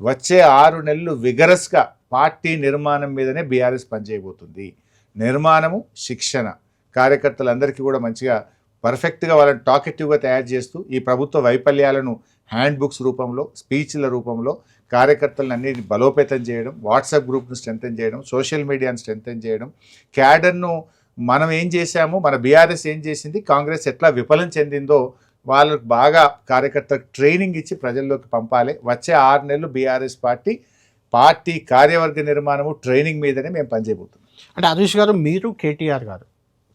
వచ్చే 6 నెలలు విగరస్గా పార్టీ నిర్మాణం మీదనే బీఆర్ఎస్ పనిచేయబోతుంది. నిర్మాణము, శిక్షణ, కార్యకర్తలందరికీ కూడా మంచిగా పర్ఫెక్ట్గా వాళ్ళని టాకెటివ్గా తయారు చేస్తూ ఈ ప్రభుత్వ వైఫల్యాలను హ్యాండ్ బుక్స్ రూపంలో, స్పీచ్ల రూపంలో కార్యకర్తలను అన్నిటి బలోపేతం చేయడం, వాట్సాప్ గ్రూప్ను స్ట్రెంథెన్ చేయడం, సోషల్ మీడియాను స్ట్రెంథెన్ చేయడం, క్యాడర్ను మనం ఏం చేశాము, మన బీఆర్ఎస్ ఏం చేసింది, కాంగ్రెస్ ఎట్లా విఫలం చెందిందో వాళ్ళకు బాగా కార్యకర్తలకు ట్రైనింగ్ ఇచ్చి ప్రజల్లోకి పంపాలి. వచ్చే 6 నెలలు బీఆర్ఎస్ పార్టీ కార్యవర్గ నిర్మాణము, ట్రైనింగ్ మీదనే మేము పనిచేయబోతున్నాం. అంటే హరీష్ గారు, మీరు కేటీఆర్ గారు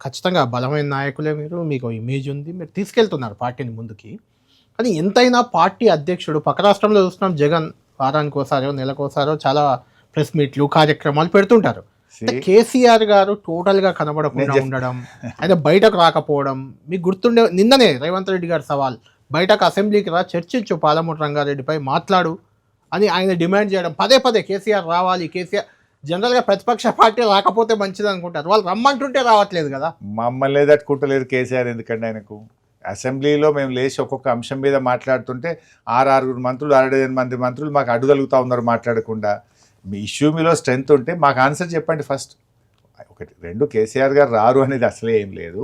ఖచ్చితంగా బలమైన నాయకులే, మీకు ఇమేజ్ ఉంది, మీరు తీసుకెళ్తున్నారు పార్టీని ముందుకి. కానీ ఎంతైనా పార్టీ అధ్యక్షుడు, పక్క రాష్ట్రంలో చూస్తున్నాం జగన్ వారానికి ఒకసారో నెలకోసారో చాలా ప్రెస్ మీట్లు, కార్యక్రమాలు పెడుతుంటారు. కేసీఆర్ గారు టోటల్గా కనబడకుండా ఉండడం, అయితే బయటకు రాకపోవడం మీకు గుర్తుండే. నిన్ననే రేవంత్ రెడ్డి గారి సవాల్, బయటకు అసెంబ్లీకి రా, చర్చించు పాలమూరు రంగారెడ్డిపై, మాట్లాడు అని ఆయన డిమాండ్ చేయడం. పదే కేసీఆర్ రావాలి, కేసీఆర్ జనరల్గా ప్రతిపక్ష పార్టీ రాకపోతే మంచిది అనుకుంటారు, వాళ్ళు రమ్మంటుంటే రావట్లేదు కదా. మమ్మల్ని తట్టుకుంటలేరు కేసీఆర్, ఎందుకంటే ఆయనకు అసెంబ్లీలో మేము లేచి ఒక్కొక్క అంశం మీద మాట్లాడుతుంటే 6 మంత్రులు 6 మంత్రులు మాకు అడ్డుదలుగుతూ ఉన్నారు మాట్లాడకుండా. మీ ఇష్యూ మీలో స్ట్రెంత్ ఉంటే మాకు ఆన్సర్ చెప్పండి ఫస్ట్. 1, 2 కేసీఆర్ గారు రారు అనేది అసలే ఏం లేదు.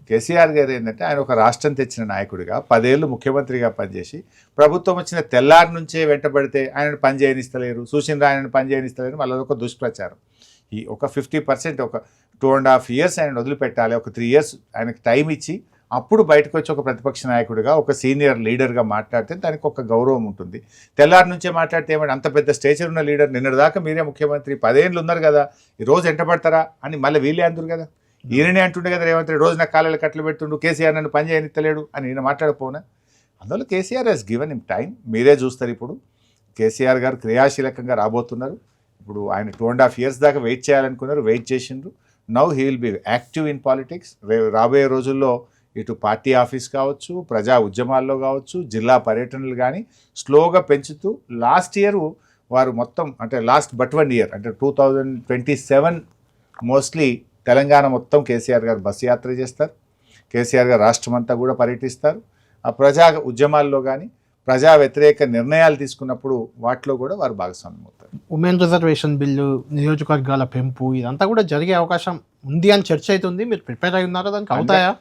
కేసీఆర్ గారు ఏంటంటే ఆయన ఒక రాష్ట్రం తెచ్చిన నాయకుడిగా 10 ఏళ్ళు ముఖ్యమంత్రిగా పనిచేసి ప్రభుత్వం వచ్చిన తెల్లారి నుంచే వెంటబడితే ఆయనను పని చేయనిస్తలేరు, చూసిన ఆయనను పని చేయనిస్తలేరు, వాళ్ళ ఒక దుష్ప్రచారం. ఈ ఒక 50%, ఒక 2.5 years ఆయన వదిలిపెట్టాలి, ఒక 3 years ఆయనకు టైం ఇచ్చి అప్పుడు బయటకు వచ్చి ఒక ప్రతిపక్ష నాయకుడిగా ఒక సీనియర్ లీడర్గా మాట్లాడితే దానికి ఒక గౌరవం ఉంటుంది. తెల్లారి నుంచే మాట్లాడితే ఏమంటే అంత పెద్ద స్టేచర్ ఉన్న లీడర్ నిన్నటిదాకా మీరే ముఖ్యమంత్రి 10 ఏళ్ళు ఉన్నారు కదా, ఈ రోజు ఎంటపడతారా అని మళ్ళీ వీళ్ళే అందరు కదా. ఈయననే అంటుండే కదా రేవంత్ రెడ్డి, రోజు నాకు కాలేలు కట్టలు పెడుతుండు, కేసీఆర్ నన్ను పని చేయనిత్తలేడు అని ఈయన మాట్లాడకపోనా. అందువల్ల KCR he's given him time. మీరే చూస్తారు ఇప్పుడు కేసీఆర్ గారు క్రియాశీలకంగా రాబోతున్నారు. ఇప్పుడు ఆయన 2.5 years దాకా వెయిట్ చేయాలనుకున్నారు, వెయిట్ చేసిండ్రు. Now he will be active in politics. రాబోయే రోజుల్లో ఇటు పార్టీ ఆఫీస్ కావచ్చు, ప్రజా ఉద్యమాల్లో కావచ్చు, జిల్లా పర్యటనలు కానీ స్లోగా పెంచుతూ లాస్ట్ ఇయర్ వారు మొత్తం అంటే లాస్ట్ బట్ 1 year అంటే 2027 మోస్ట్లీ తెలంగాణ మొత్తం కేసీఆర్ గారు బస్సు యాత్ర చేస్తారు. కేసీఆర్ గారు రాష్ట్రం అంతా కూడా పర్యటిస్తారు. ఆ ప్రజా ఉద్యమాల్లో కానీ ప్రజా వ్యతిరేక నిర్ణయాలు తీసుకున్నప్పుడు వాటిలో కూడా వారు భాగస్వామ్యం అవుతారు. ఉమెన్ రిజర్వేషన్ బిల్లు, నియోజకవర్గాల పెంపు ఇదంతా కూడా జరిగే అవకాశం ఉంది అని చర్చ అవుతుంది. మీరు ప్రిపేర్ అయి ఉన్నారా దానికి? అవుతాయా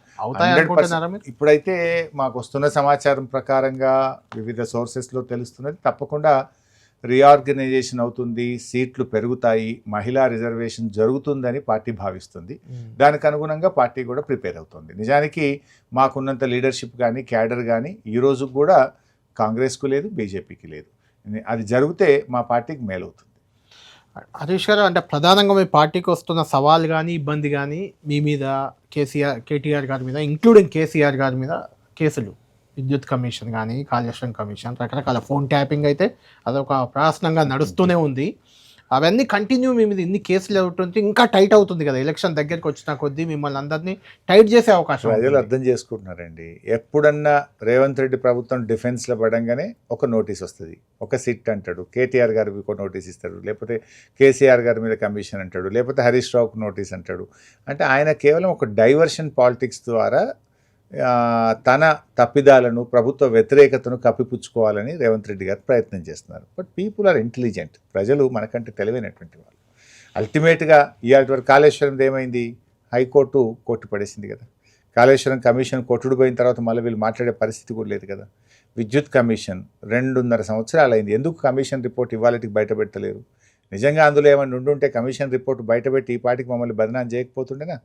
అనుకుంటున్నారా మీరు? ఇప్పుడైతే మాకు వస్తున్న సమాచారం ప్రకారంగా వివిధ సోర్సెస్లో తెలుస్తున్నది తప్పకుండా రీఆర్గనైజేషన్ అవుతుంది, సీట్లు పెరుగుతాయి, మహిళా రిజర్వేషన్ జరుగుతుందని పార్టీ భావిస్తుంది. దానికి అనుగుణంగా పార్టీ కూడా ప్రిపేర్ అవుతుంది. నిజానికి మాకున్నంత లీడర్షిప్ కానీ క్యాడర్ కానీ ఈరోజు కూడా కాంగ్రెస్కు లేదు, బీజేపీకి లేదు. అది జరిగితే మా పార్టీకి మేలవుతుంది. హరీష్ గారు, అంటే ప్రధానంగా మీ పార్టీకి వస్తున్న సవాల్ కానీ ఇబ్బంది కానీ మీ మీద కేటీఆర్ గారి మీద ఇంక్లూడింగ్ కేసీఆర్ గారి మీద కేసులు, విద్యుత్ కమిషన్ కానీ కాళేశ్వరం కమిషన్, రకరకాల ఫోన్ ట్యాపింగ్ అయితే అదొక ప్రహసనంగా నడుస్తూనే ఉంది. అవన్నీ కంటిన్యూ మీ మీద ఇన్ని కేసులు అవుతుంటే ఇంకా టైట్ అవుతుంది కదా. ఎలక్షన్ దగ్గరికి వచ్చిన కొద్దీ మిమ్మల్ని అందరినీ టైట్ చేసే అవకాశం. ప్రజలు అర్థం చేసుకుంటున్నారండి. ఎప్పుడన్నా రేవంత్ రెడ్డి ప్రభుత్వం డిఫెన్స్లో పడంగానే ఒక నోటీస్ వస్తుంది, ఒక సిట్ అంటాడు, కేటీఆర్ గారికి ఒక నోటీస్ ఇస్తాడు, లేకపోతే కేసీఆర్ గారి మీద కమిషన్ అంటాడు, లేకపోతే హరీష్ రావుకు నోటీస్ అంటాడు. అంటే ఆయన కేవలం ఒక డైవర్షన్ పాలిటిక్స్ ద్వారా తన తప్పిదాలను, ప్రభుత్వ వ్యతిరేకతను కప్పిపుచ్చుకోవాలని రేవంత్ రెడ్డి గారు ప్రయత్నం చేస్తున్నారు. But people are intelligent. ప్రజలు మనకంటే తెలివైనటువంటి వాళ్ళు. అల్టిమేట్గా ఇవాళ వరకు కాళేశ్వరం ఏమైంది, హైకోర్టు కొట్టిపడేసింది కదా. కాళేశ్వరం కమిషన్ కొట్టుడు పోయిన తర్వాత మళ్ళీ వీళ్ళు మాట్లాడే పరిస్థితి కూడా లేదు కదా. విద్యుత్ కమిషన్ 2.5 సంవత్సరాలు అయింది. ఎందుకు కమిషన్ రిపోర్ట్ ఇవాళకి బయట పెట్టలేరు? నిజంగా అందులో ఏమైనా ఉండుంటే కమిషన్ రిపోర్ట్ బయటపెట్టి ఈ పాటికి మమ్మల్ని బదనాం చేయకపోతుండేనా?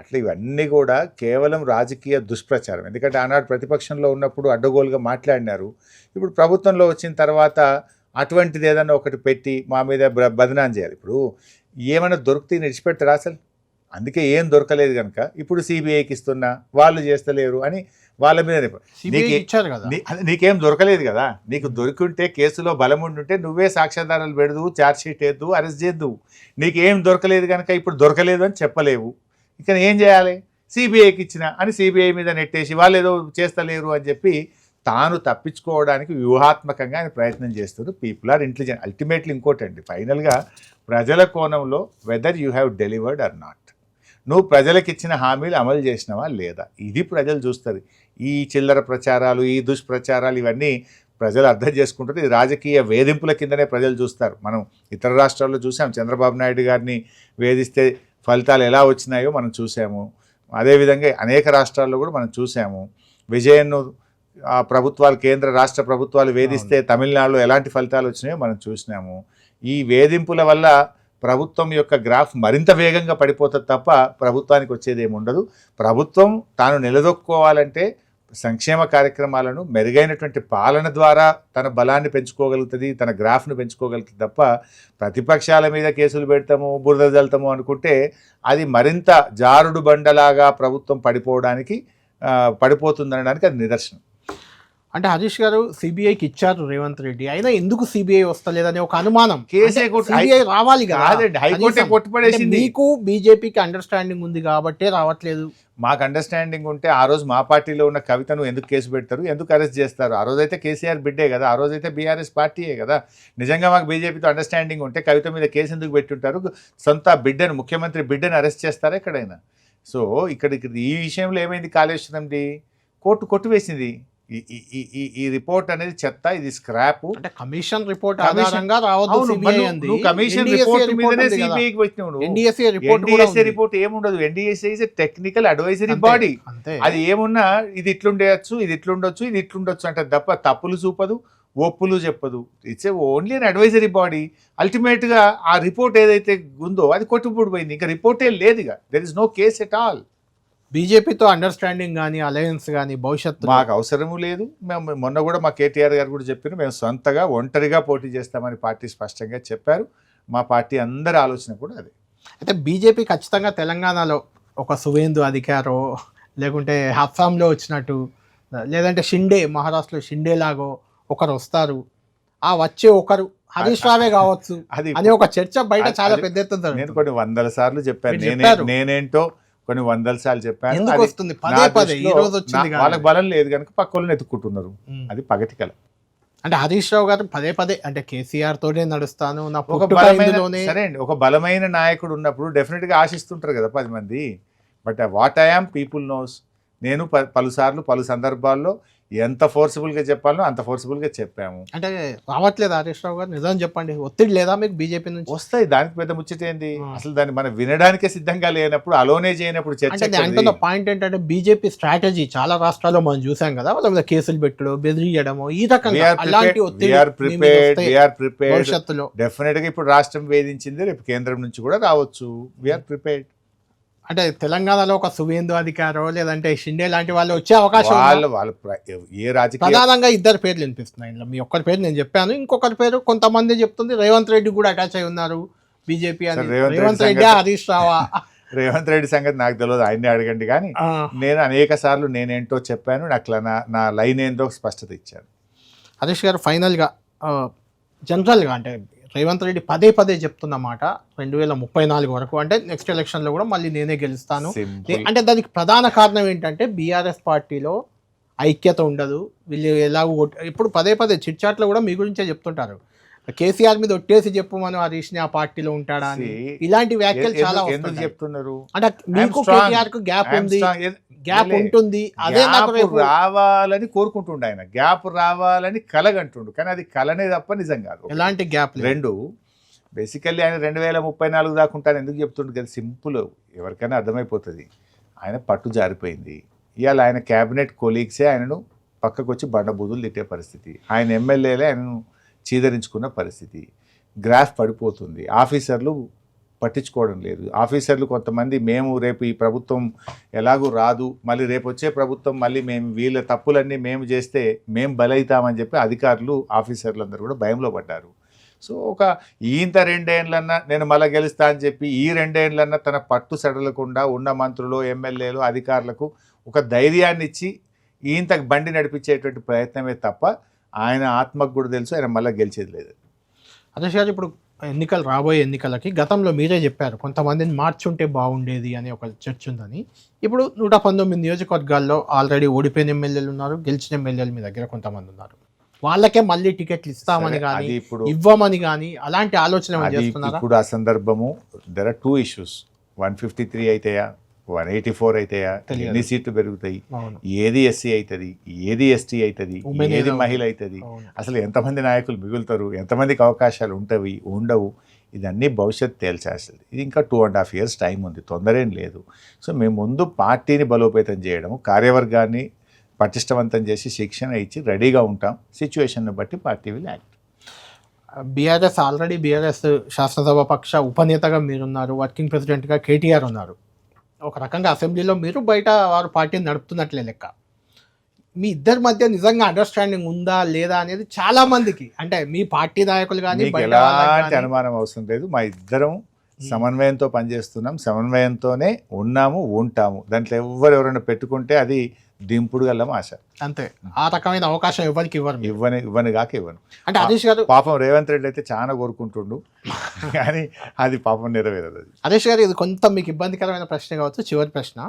అట్లా ఇవన్నీ కూడా కేవలం రాజకీయ దుష్ప్రచారం. ఎందుకంటే ఆనాడు ప్రతిపక్షంలో ఉన్నప్పుడు అడ్డగోలుగా మాట్లాడినారు. ఇప్పుడు ప్రభుత్వంలో వచ్చిన తర్వాత అటువంటిది ఏదన్నా ఒకటి పెట్టి మా మీద బదనాం చేయాలి. ఇప్పుడు ఏమైనా దొరికితే నిడిచిపెడతారా అసలు? అందుకే ఏం దొరకలేదు కనుక ఇప్పుడు సిబిఐకి ఇస్తున్నా, వాళ్ళు చేస్తలేరు అని వాళ్ళ మీద నీకేం దొరకలేదు కదా. నీకు దొరికింటే కేసులో బలం ఉండుంటే నువ్వే సాక్ష్యాధారాలు పెడదు, ఛార్జ్షీట్ వేద్దు, అరెస్ట్ చేద్దు. నీకేం దొరకలేదు కనుక ఇప్పుడు దొరకలేదు అని చెప్పలేవు. ఇక ఏం చేయాలి? సిబిఐకి ఇచ్చిన అని సిబిఐ మీద నెట్టేసి వాళ్ళు ఏదో చేస్తలేరు అని చెప్పి తాను తప్పించుకోవడానికి వ్యూహాత్మకంగా ఆయన ప్రయత్నం చేస్తారు. People are intelligent. అల్టిమేట్లీ ఇంకోటండి, ఫైనల్గా ప్రజల కోణంలో whether you have delivered or not, నువ్వు ప్రజలకు ఇచ్చిన హామీలు అమలు చేసినవా లేదా, ఇది ప్రజలు చూస్తారు. ఈ చిల్లర ప్రచారాలు, ఈ దుష్ప్రచారాలు ఇవన్నీ ప్రజలు అర్థం చేసుకుంటారు. ఇది రాజకీయ వేధింపుల కిందనే ప్రజలు చూస్తారు. మనం ఇతర రాష్ట్రాల్లో చూసాం, చంద్రబాబు నాయుడు గారిని వేధిస్తే ఫలితాలు ఎలా వచ్చినాయో మనం చూసాము. అదేవిధంగా అనేక రాష్ట్రాల్లో కూడా మనం చూసాము. విజయన్ను ఆ ప్రభుత్వాలు, కేంద్ర రాష్ట్ర ప్రభుత్వాలు వేధిస్తే తమిళనాడులో ఎలాంటి ఫలితాలు వచ్చినాయో మనం చూసినాము. ఈ వేధింపుల వల్ల ప్రభుత్వం యొక్క గ్రాఫ్ మరింత వేగంగా పడిపోతుంది తప్ప ప్రభుత్వానికి వచ్చేది ఏమి ఉండదు. ప్రభుత్వం తాను నిలదొక్కుకోవాలంటే సంక్షేమ కార్యక్రమాలను, మెరుగైనటువంటి పాలన ద్వారా తన బలాన్ని పెంచుకోగలుగుతుంది, తన గ్రాఫ్ను పెంచుకోగలుగుతుంది తప్ప ప్రతిపక్షాల మీద కేసులు పెడతాము, బురద జల్తాము అనుకుంటే అది మరింత జారుడు బండలాగా ప్రభుత్వం పడిపోతుందనడానికి అది నిదర్శనం. అంటే హరీష్ గారు సిబిఐకి ఇచ్చారు రేవంత్ రెడ్డి, అయినా ఎందుకు సిబిఐ వస్తలేదనే ఒక అనుమానం. సిబిఐ రావాలి కదా, హైకోర్టు కొట్టుపడేసింది. మీకు బీజేపీకి అండర్స్టాండింగ్ ఉంది కాబట్టి రావట్లేదు. మాకు అండర్స్టాండింగ్ ఉంటే ఆ రోజు మా పార్టీలో ఉన్న కవితను ఎందుకు కేసు పెడతారు, ఎందుకు అరెస్ట్ చేస్తారు? ఆ రోజైతే కేసీఆర్ బిడ్డే కదా, ఆ రోజైతే బీఆర్ఎస్ పార్టీయే కదా. నిజంగా మాకు బీజేపీతో అండర్స్టాండింగ్ ఉంటే కవిత మీద కేసు ఎందుకు పెట్టుంటారు? సొంత బిడ్డను, ముఖ్యమంత్రి బిడ్డను అరెస్ట్ చేస్తారా ఎక్కడైనా? సో ఇక్కడ ఈ విషయంలో ఏమైంది? కాళేశ్వరంది కోర్టు కొట్టివేసింది. ఈ రిపోర్ట్ అనేది చెత్త, ఇది స్క్రాప్. అంటే కమిషన్ రిపోర్ట్ ఆధారంగా రావద్దు. కమిషన్ రిపోర్ట్ మీదనే సిబిఐకి వచ్చినావు. ఎన్డీఎస్ఏ రిపోర్ట్ ఏముండదు. NDSA is a technical advisory body. అది ఏమున్నా ఇది ఇట్లుండొచ్చు, ఇది ఇట్లుండొచ్చు, ఇది ఇట్లుండొచ్చు అంటే తప్ప తప్పులు చూపదు, ఒప్పులు చెప్పదు. It's only an advisory body. అల్టిమేట్గా ఆ రిపోర్ట్ ఏదైతే ఉందో అది కొట్టుబడిపోయింది. ఇంకా రిపోర్టే లేదు. ఇక there is no case at all. బీజేపీతో అండర్స్టాండింగ్ కానీ అలయన్స్ కానీ భవిష్యత్తు మాకు అవసరము లేదు. మేము మొన్న కూడా మా కేటీఆర్ గారు కూడా చెప్పారు, మేము సొంతగా ఒంటరిగా పోటీ చేస్తామని పార్టీ స్పష్టంగా చెప్పారు. మా పార్టీ అందరి ఆలోచన కూడా అదే. అయితే బీజేపీ ఖచ్చితంగా తెలంగాణలో ఒక సువేందు అధికారో లేకుంటే అస్సాంలో వచ్చినట్టు లేదంటే షిండే మహారాష్ట్రలో షిండే లాగో ఒకరు వస్తారు, ఆ వచ్చే ఒకరు హరీష్ రావే కావచ్చు అది అనే ఒక చర్చ బయట చాలా పెద్ద ఎత్తున నేను కొన్ని వందల సార్లు చెప్పాను. మీరు చెప్పారు. నేనేంటో కొన్ని వందల సార్లు చెప్పాను. ఎందుకు అది వస్తుంది నా పదే పదే ఈ దృష్టిలో రోజు వచ్చింది కాదు. వాళ్ళకి బలం లేదు కనుక పక్క వాళ్ళని ఎత్తుక్కుంటున్నారు. అది పగటికల. అంటే హరీష్ రావు గారు పదే పదే అంటే కేసీఆర్ తోనే నడుస్తాను నా ఒక పుట్టుక బలమైన ఇందులోనే సరే అండి, ఒక బలమైన నాయకుడు ఉన్నప్పుడు డెఫినెట్ గా ఆశిస్తుంటారు కదా 10 మంది. But what I am people nose. నేను పలుసార్లు పలు సందర్భాల్లో ఎంత ఫోర్సిబుల్ గా చెప్పాలో అంత ఫోర్సిబుల్ గా చెప్పాము. అంటే రావట్లేదు హరీష్ రావు గారు, నిజం చెప్పండి, ఒత్తిడి లేదా మీకు బీజేపీ నుంచి? వస్తాయి, దానికి పెద్ద ముచ్చటేంది. అసలు దాన్ని మనం వినడానికే సిద్ధంగా లేనప్పుడు, అలోనే చేయనప్పుడు చర్చ అంటే అంటున్న పాయింట్ ఏంటంటే బీజేపీ స్ట్రాటజీ చాలా రాష్ట్రాల్లో మనం చూసాం కదా, వాళ్ళ మీద కేసులు పెట్టడం, బెదిరియడము, ఈ రకంగా అలాంటి ఒత్తిడి మీ మీద వస్తే భవిష్యత్తులో డెఫినెట్ గా ఇప్పుడు రాష్ట్రం వేధించింది, రేపు కేంద్రం నుంచి కూడా రావచ్చు. We are prepared. అంటే తెలంగాణలో ఒక సువేందు అధికారో లేదంటే షిండే లాంటి వాళ్ళు వచ్చే అవకాశం ఉందా? వాళ్ళ ఏ రాజకీయ ప్రధానంగా ఇద్దరు పేర్లు వినిపిస్తున్నాయి ఇందులో. మీ ఒక్కరి పేరు నేను చెప్పాను, ఇంకొకరి పేరు కొంతమంది చెప్తుంది రేవంత్ రెడ్డి కూడా అటాచ్ అయి ఉన్నారు బీజేపీ అని. రేవంత్ రెడ్డి హరీష్ రావా? రేవంత్ రెడ్డి సంగతి నాకు తెలియదు, ఆయన్ని అడగండి. కానీ నేను అనేక సార్లు నేనేంటో చెప్పాను, నాకు నా లైన్ ఏందో స్పష్టత ఇచ్చాను. హరీష్ గారు ఫైనల్గా జనరల్గా అంటే రేవంత్ రెడ్డి పదే పదే చెప్తున్న మాట 2034 వరకు అంటే నెక్స్ట్ ఎలక్షన్లో కూడా మళ్ళీ నేనే గెలుస్తాను అంటే దానికి ప్రధాన కారణం ఏంటంటే బీఆర్ఎస్ పార్టీలో ఐక్యత ఉండదు, వీళ్ళు ఎలాగో ఇప్పుడు పదే పదే చిట్చాట్లో కూడా మీ గురించే చెప్తుంటారు, కేసీఆర్ మీద ఒట్టేసి చెప్పమని హరీష్ని ఆ పార్టీలో ఉంటాడా అని. ఇలాంటి వ్యాఖ్యలు చాలా ఎందుకు చెప్తున్నారు అంటే మీకు కేటీఆర్ కు గ్యాప్ ఉంది, గ్యాప్ ఉంటుంది, అదే నాకు రావాలని కోరుకుంటుండే ఆయన, గ్యాప్ రావాలని కలగంటుండు. కానీ అది కలనే తప్ప నిజం కాదు. ఎలాంటి గ్యాప్ రెండు బేసికల్లీ ఆయన 2034 దాకా ఉంటాను ఎందుకు చెప్తుండు కదా, సింపుల్, ఎవరికైనా అర్థమైపోతుంది. ఆయన పట్టు జారిపోయింది. ఇవాళ ఆయన క్యాబినెట్ కొలీగ్సే ఆయనను పక్కకు వచ్చి బండబూదులు తిట్టే పరిస్థితి, ఆయన ఎమ్మెల్యేలే ఆయనను చీదరించుకున్న పరిస్థితి, గ్రాఫ్ పడిపోతుంది, ఆఫీసర్లు పట్టించుకోవడం లేదు. ఆఫీసర్లు కొంతమంది మేము రేపు ఈ ప్రభుత్వం ఎలాగూ రాదు, మళ్ళీ రేపు వచ్చే ప్రభుత్వం మళ్ళీ మేము వీళ్ళ తప్పులన్నీ మేము చేస్తే మేము బలవుతామని చెప్పి అధికారులు ఆఫీసర్లు అందరూ కూడా భయంలో పడ్డారు. సో ఒక ఇంత 2 ఏళ్ళన్నా నేను మళ్ళీ గెలుస్తా అని చెప్పి ఈ 2 ఏళ్ళన్నా తన పట్టు సడలకుండా ఉన్న మంత్రులు ఎమ్మెల్యేలు అధికారులకు ఒక ధైర్యాన్ని ఇచ్చి ఇంత బండి నడిపించేటువంటి ప్రయత్నమే తప్ప ఆయన ఆత్మకు కూడా తెలుసు ఆయన మళ్ళీ గెలిచేది లేదు. హరీష్ గారు ఇప్పుడు ఎన్నికలు రాబోయే ఎన్నికలకి గతంలో మీరే చెప్పారు కొంతమందిని మార్చుంటే బాగుండేది అని ఒక చర్చ ఉందని. ఇప్పుడు 119 నియోజకవర్గాల్లో ఆల్రెడీ ఓడిపోయిన ఎమ్మెల్యేలు ఉన్నారు, గెలిచిన ఎమ్మెల్యేలు మీ దగ్గర కొంతమంది ఉన్నారు, వాళ్ళకే మళ్ళీ టికెట్లు ఇస్తామని కానీ ఇవ్వమని కానీ అలాంటి ఆలోచన చేస్తున్నారా? ఇప్పుడు ఆ సందర్భము దెర్ ఆర్ 2 issues. 153 అయితాయా, 184 అయితాయా, ఎన్ని సీట్లు పెరుగుతాయి, ఏది ఎస్సీ అవుతుంది, ఏది ఎస్టీ అవుతుంది, ఏది మహిళ అవుతుంది, అసలు ఎంతమంది నాయకులు మిగులుతారు, ఎంతమందికి అవకాశాలు ఉంటవి ఉండవు, ఇదన్నీ భవిష్యత్తు తేల్చాల్సింది. ఇది ఇంకా 2.5 years టైం ఉంది, తొందరేం లేదు. సో మేము ముందు పార్టీని బలోపేతం చేయడము, కార్యవర్గాన్ని పటిష్టవంతం చేసి శిక్షణ ఇచ్చి రెడీగా ఉంటాం. సిచ్యువేషన్ బట్టి party will act. BRS already BRS శాసనసభ పక్ష ఉపనేతగా మీరున్నారు, వర్కింగ్ ప్రెసిడెంట్గా కేటీఆర్ ఉన్నారు, ఒక రకంగా అసెంబ్లీలో మీరు, బయట వారు పార్టీని నడుపుతున్నట్లే లెక్క. మీ ఇద్దరి మధ్య నిజంగా అండర్స్టాండింగ్ ఉందా లేదా అనేది చాలా మందికి, అంటే మీ పార్టీ నాయకులు కానీ ఎలాంటి అనుమానం అవసరం లేదు. మా ఇద్దరం సమన్వయంతో పనిచేస్తున్నాం, సమన్వయంతోనే ఉన్నాము ఉంటాము. దాంట్లో ఎవరైనా పెట్టుకుంటే అది దింపుడు గల్లం ఆశ అంతే. ఆ రకమైన అవకాశం ఎవరికి ఇవ్వను కాక ఇవ్వను. అంటే హరీష్ గారు పాపం రేవంత్ రెడ్డి అయితే చాలా కోరుకుంటుండు కానీ అది పాపం నెరవేరదు. హరీష్ గారు ఇది కొంత మీకు ఇబ్బందికరమైన ప్రశ్న కావచ్చు, చివరి ప్రశ్న.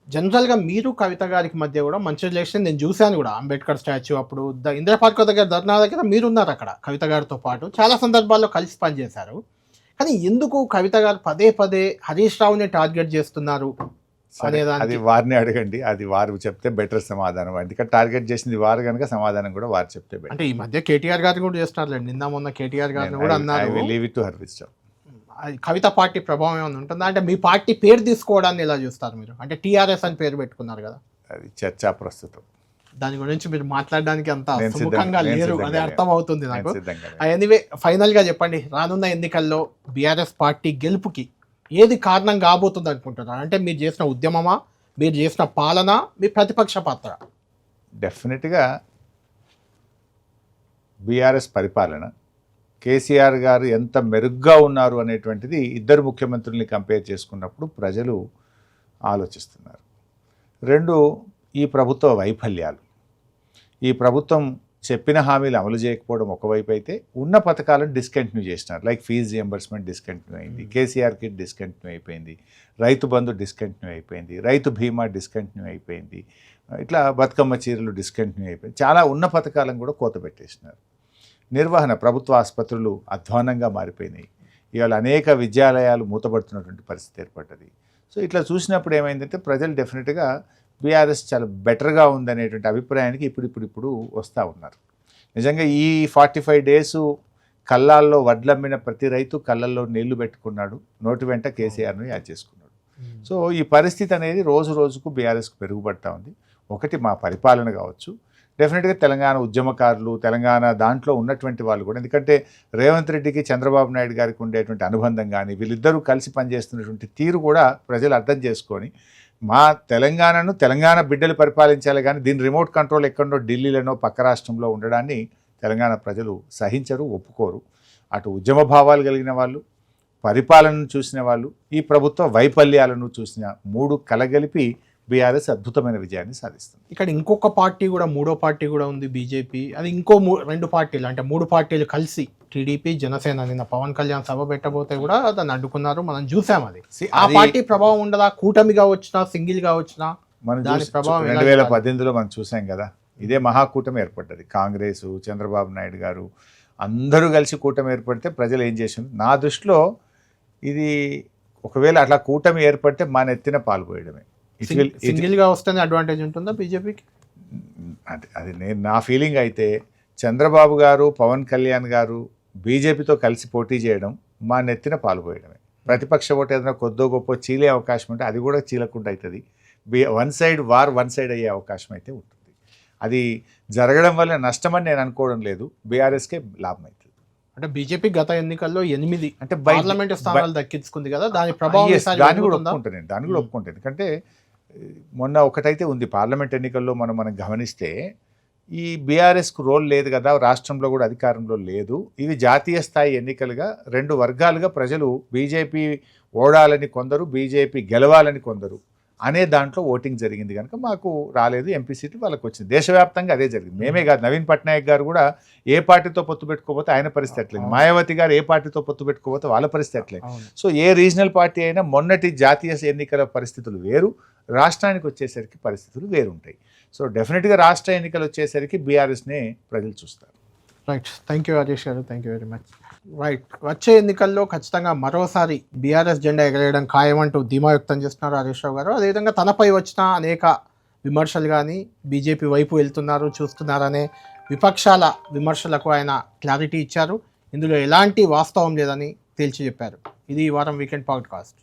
జనరల్గా మీరు కవిత గారికి మధ్య కూడా మంచి రిలేషన్ నేను చూశాను కూడా, అంబేద్కర్ స్టాచ్యూ అప్పుడు ఇందిరా పార్క్ దగ్గర ధర్నా దగ్గర మీరున్నారు అక్కడ కవిత గారితో పాటు, చాలా సందర్భాల్లో కలిసి పనిచేశారు. కానీ ఎందుకు కవిత గారు పదే పదే హరీష్ రావుని టార్గెట్ చేస్తున్నారు అది వారిని అడగండి, అది వారు చెప్తే బెటర్ సమాధానం. ఎందుకంటే టార్గెట్ చేసింది వారు కనుక సమాధానం కూడా వారు చెప్తే బెటర్. అంటే ఈ మధ్య కేటీఆర్ గారిని కూడా చేస్తున్నారు, నిన్న మొన్న కేటీఆర్ గారిని కూడా అన్నారు. Leave it to her wisdom. Kavitha party ప్రభావం ఏమైనా ఉంటుందా? అంటే మీ పార్టీ పేరు తీసుకోవడాన్ని ఎలా చూస్తారు మీరు? అంటే టీఆర్ఎస్ అని పేరు పెట్టుకున్నారు కదా, అది చర్చా ప్రస్తుతం. దాని గురించి మీరు మాట్లాడడానికి అంత సుముఖంగా లేరు, అదే అర్థం అవుతుంది నాకు. ఎనీవే ఫైనల్గా చెప్పండి, రానున్న ఎన్నికల్లో బీఆర్ఎస్ పార్టీ గెలుపుకి ఏది కారణం కాబోతుంది అనుకుంటున్నారు? అంటే మీరు చేసిన ఉద్యమమా, మీరు చేసిన పాలన, మీ ప్రతిపక్ష పాత్ర? డెఫినెట్గా బీఆర్ఎస్ పరిపాలన, కేసీఆర్ గారు ఎంత మెరుగ్గా ఉన్నారు అనేటువంటిది ఇద్దరు ముఖ్యమంత్రుల్ని కంపేర్ చేసుకున్నప్పుడు ప్రజలు ఆలోచిస్తున్నారు. రెండు, ఈ ప్రభుత్వ వైఫల్యాలు. ఈ ప్రభుత్వం చెప్పిన హామీలు అమలు చేయకపోవడం ఒకవైపు అయితే, ఉన్న పథకాలను డిస్కంటిన్యూ చేసినారు. లైక్ ఫీజు రియంబర్స్మెంట్ డిస్కంటిన్యూ అయింది, కేసీఆర్ కిట్ డిస్కంటిన్యూ అయిపోయింది, రైతు బంధు డిస్కంటిన్యూ అయిపోయింది, రైతు బీమా డిస్కంటిన్యూ అయిపోయింది, ఇట్లా బతుకమ్మ చీరలు డిస్కంటిన్యూ అయిపోయింది. చాలా ఉన్న పథకాలను కూడా కోత పెట్టేసినారు. నిర్వహణ, ప్రభుత్వ ఆసుపత్రులు అధ్వానంగా మారిపోయినాయి. ఇవాళ అనేక విద్యాలయాలు మూతపడుతున్నటువంటి పరిస్థితి ఏర్పడ్డది. సో ఇట్లా చూసినప్పుడు ఏమైందంటే ప్రజలు డెఫినెట్గా బీఆర్ఎస్ చాలా బెటర్గా ఉందనేటువంటి అభిప్రాయానికి ఇప్పుడు వస్తూ ఉన్నారు. నిజంగా ఈ 45 డేసు కళ్ళాల్లో వడ్లమ్మిన ప్రతి రైతు కళ్ళల్లో నీళ్లు పెట్టుకున్నాడు, నోటి వెంట కేసీఆర్ను యాడ్ చేసుకున్నాడు. సో ఈ పరిస్థితి అనేది రోజు రోజుకు బీఆర్ఎస్కు పెరుగుపడతా ఉంది. ఒకటి మా పరిపాలన కావచ్చు, డెఫినెట్గా తెలంగాణ ఉద్యమకారులు, తెలంగాణ దాంట్లో ఉన్నటువంటి వాళ్ళు కూడా, ఎందుకంటే రేవంత్ రెడ్డికి చంద్రబాబు నాయుడు గారికి ఉండేటువంటి అనుబంధం కానీ, వీళ్ళిద్దరూ కలిసి పనిచేస్తున్నటువంటి తీరు కూడా ప్రజలు అర్థం చేసుకొని, మా తెలంగాణను తెలంగాణ బిడ్డలు పరిపాలించాలి కానీ దీని రిమోట్ కంట్రోల్ ఎక్కడో ఢిల్లీలోనో పక్క రాష్ట్రంలో ఉండడాన్ని తెలంగాణ ప్రజలు సహించరు, ఒప్పుకోరు. అటు ఉద్యమ భావాలు కలిగిన వాళ్ళు, పరిపాలనను చూసిన వాళ్ళు, ఈ ప్రభుత్వ వైఫల్యాలను చూసిన మూడు కలగలిపి బీఆర్ఎస్ అద్భుతమైన విజయాన్ని సాధిస్తుంది. ఇక్కడ ఇంకొక పార్టీ కూడా, మూడో పార్టీ కూడా ఉంది బీజేపీ. అది ఇంకో రెండు పార్టీలు, అంటే మూడు పార్టీలు కలిసి టీడీపీ, జనసేన నిన్న పవన్ కళ్యాణ్ సభ పెట్టబోతే కూడా దాన్ని అడ్డుకున్నారు. మనం చూసాం. అది ఆ పార్టీ ప్రభావం ఉండదా? కూటమిగా వచ్చినా, సింగిల్గా వచ్చినా మనం 2018లో మనం చూసాం కదా, ఇదే మహాకూటమి ఏర్పడ్డది. కాంగ్రెస్, చంద్రబాబు నాయుడు గారు అందరూ కలిసి కూటమి ఏర్పడితే ప్రజలు ఏం చేసింది, నా దృష్టిలో ఇది ఒకవేళ అట్లా కూటమి ఏర్పడితే మా నెత్తిన పాల్పోయడమే. సింగిల్గా వస్తేనే అడ్వాంటేజ్ ఉంటుందా బీజేపీకి? అది నా ఫీలింగ్. అయితే చంద్రబాబు గారు, పవన్ కళ్యాణ్ గారు బీజేపీతో కలిసి పోటీ చేయడం మా నెత్తిన పాల్పోయడమే. ప్రతిపక్ష ఓటు ఏదైనా కొద్దో గొప్ప చీలే అవకాశం ఉంటే అది కూడా చీలకుండా అవుతుంది. వన్ సైడ్ అయ్యే అవకాశం అయితే ఉంటుంది. అది జరగడం వల్ల నష్టమని నేను అనుకోవడం లేదు, బీఆర్ఎస్కే లాభం అవుతుంది. అంటే బీజేపీ గత ఎన్నికల్లో 8 అంటే పార్లమెంట్ స్థానాలు దక్కించుకుంది కదా, దాని ప్రభావం దాన్ని కూడా ఒప్పుకుంటాను. ఎందుకంటే మొన్న ఒకటైతే ఉంది, పార్లమెంట్ ఎన్నికల్లో మనం గమనిస్తే ఈ బీఆర్ఎస్కు రోల్ లేదు కదా, రాష్ట్రంలో కూడా అధికారంలో లేదు. ఇవి జాతీయ స్థాయి ఎన్నికలుగా రెండు వర్గాలుగా ప్రజలు బీజేపీ ఓడాలని కొందరు, బీజేపీ గెలవాలని కొందరు అనే దాంట్లో ఓటింగ్ జరిగింది కనుక మాకు రాలేదు, ఎంపీ సీట్లు వాళ్ళకి వచ్చింది. దేశవ్యాప్తంగా అదే జరిగింది. మేమే కాదు, నవీన్ పట్నాయక్ గారు కూడా ఏ పార్టీతో పొత్తు పెట్టుకోకపోతే ఆయన పరిస్థితి ఎట్లేదు, మాయావతి గారు ఏ పార్టీతో పొత్తు పెట్టుకోకపోతే వాళ్ళ పరిస్థితి ఎట్లేదు. సో ఏ రీజనల్ పార్టీ అయినా మొన్నటి జాతీయ ఎన్నికల పరిస్థితులు వేరు, రాష్ట్రానికి వచ్చేసరికి పరిస్థితులు వేరుంటాయి. సో డెఫినెట్గా రాష్ట్ర ఎన్నికలు వచ్చేసరికి బీఆర్ఎస్నే ప్రజలు చూస్తారు. రైట్, థ్యాంక్ యూ రాజేష్ గారు, thank you very much. Right, వచ్చే ఎన్నికల్లో ఖచ్చితంగా మరోసారి బీఆర్ఎస్ జెండా ఎగరేయడం ఖాయమంటూ ధీమా వ్యక్తం చేస్తున్నారు రాజేష్ రావు గారు. అదేవిధంగా తనపై వచ్చిన అనేక విమర్శలు కానీ, బీజేపీ వైపు వెళ్తున్నారు, చూస్తున్నారనే విపక్షాల విమర్శలకు ఆయన క్లారిటీ ఇచ్చారు. ఇందులో ఎలాంటి వాస్తవం లేదని తేల్చి చెప్పారు. ఇది ఈ వారం వీకెండ్ పాడ్కాస్ట్.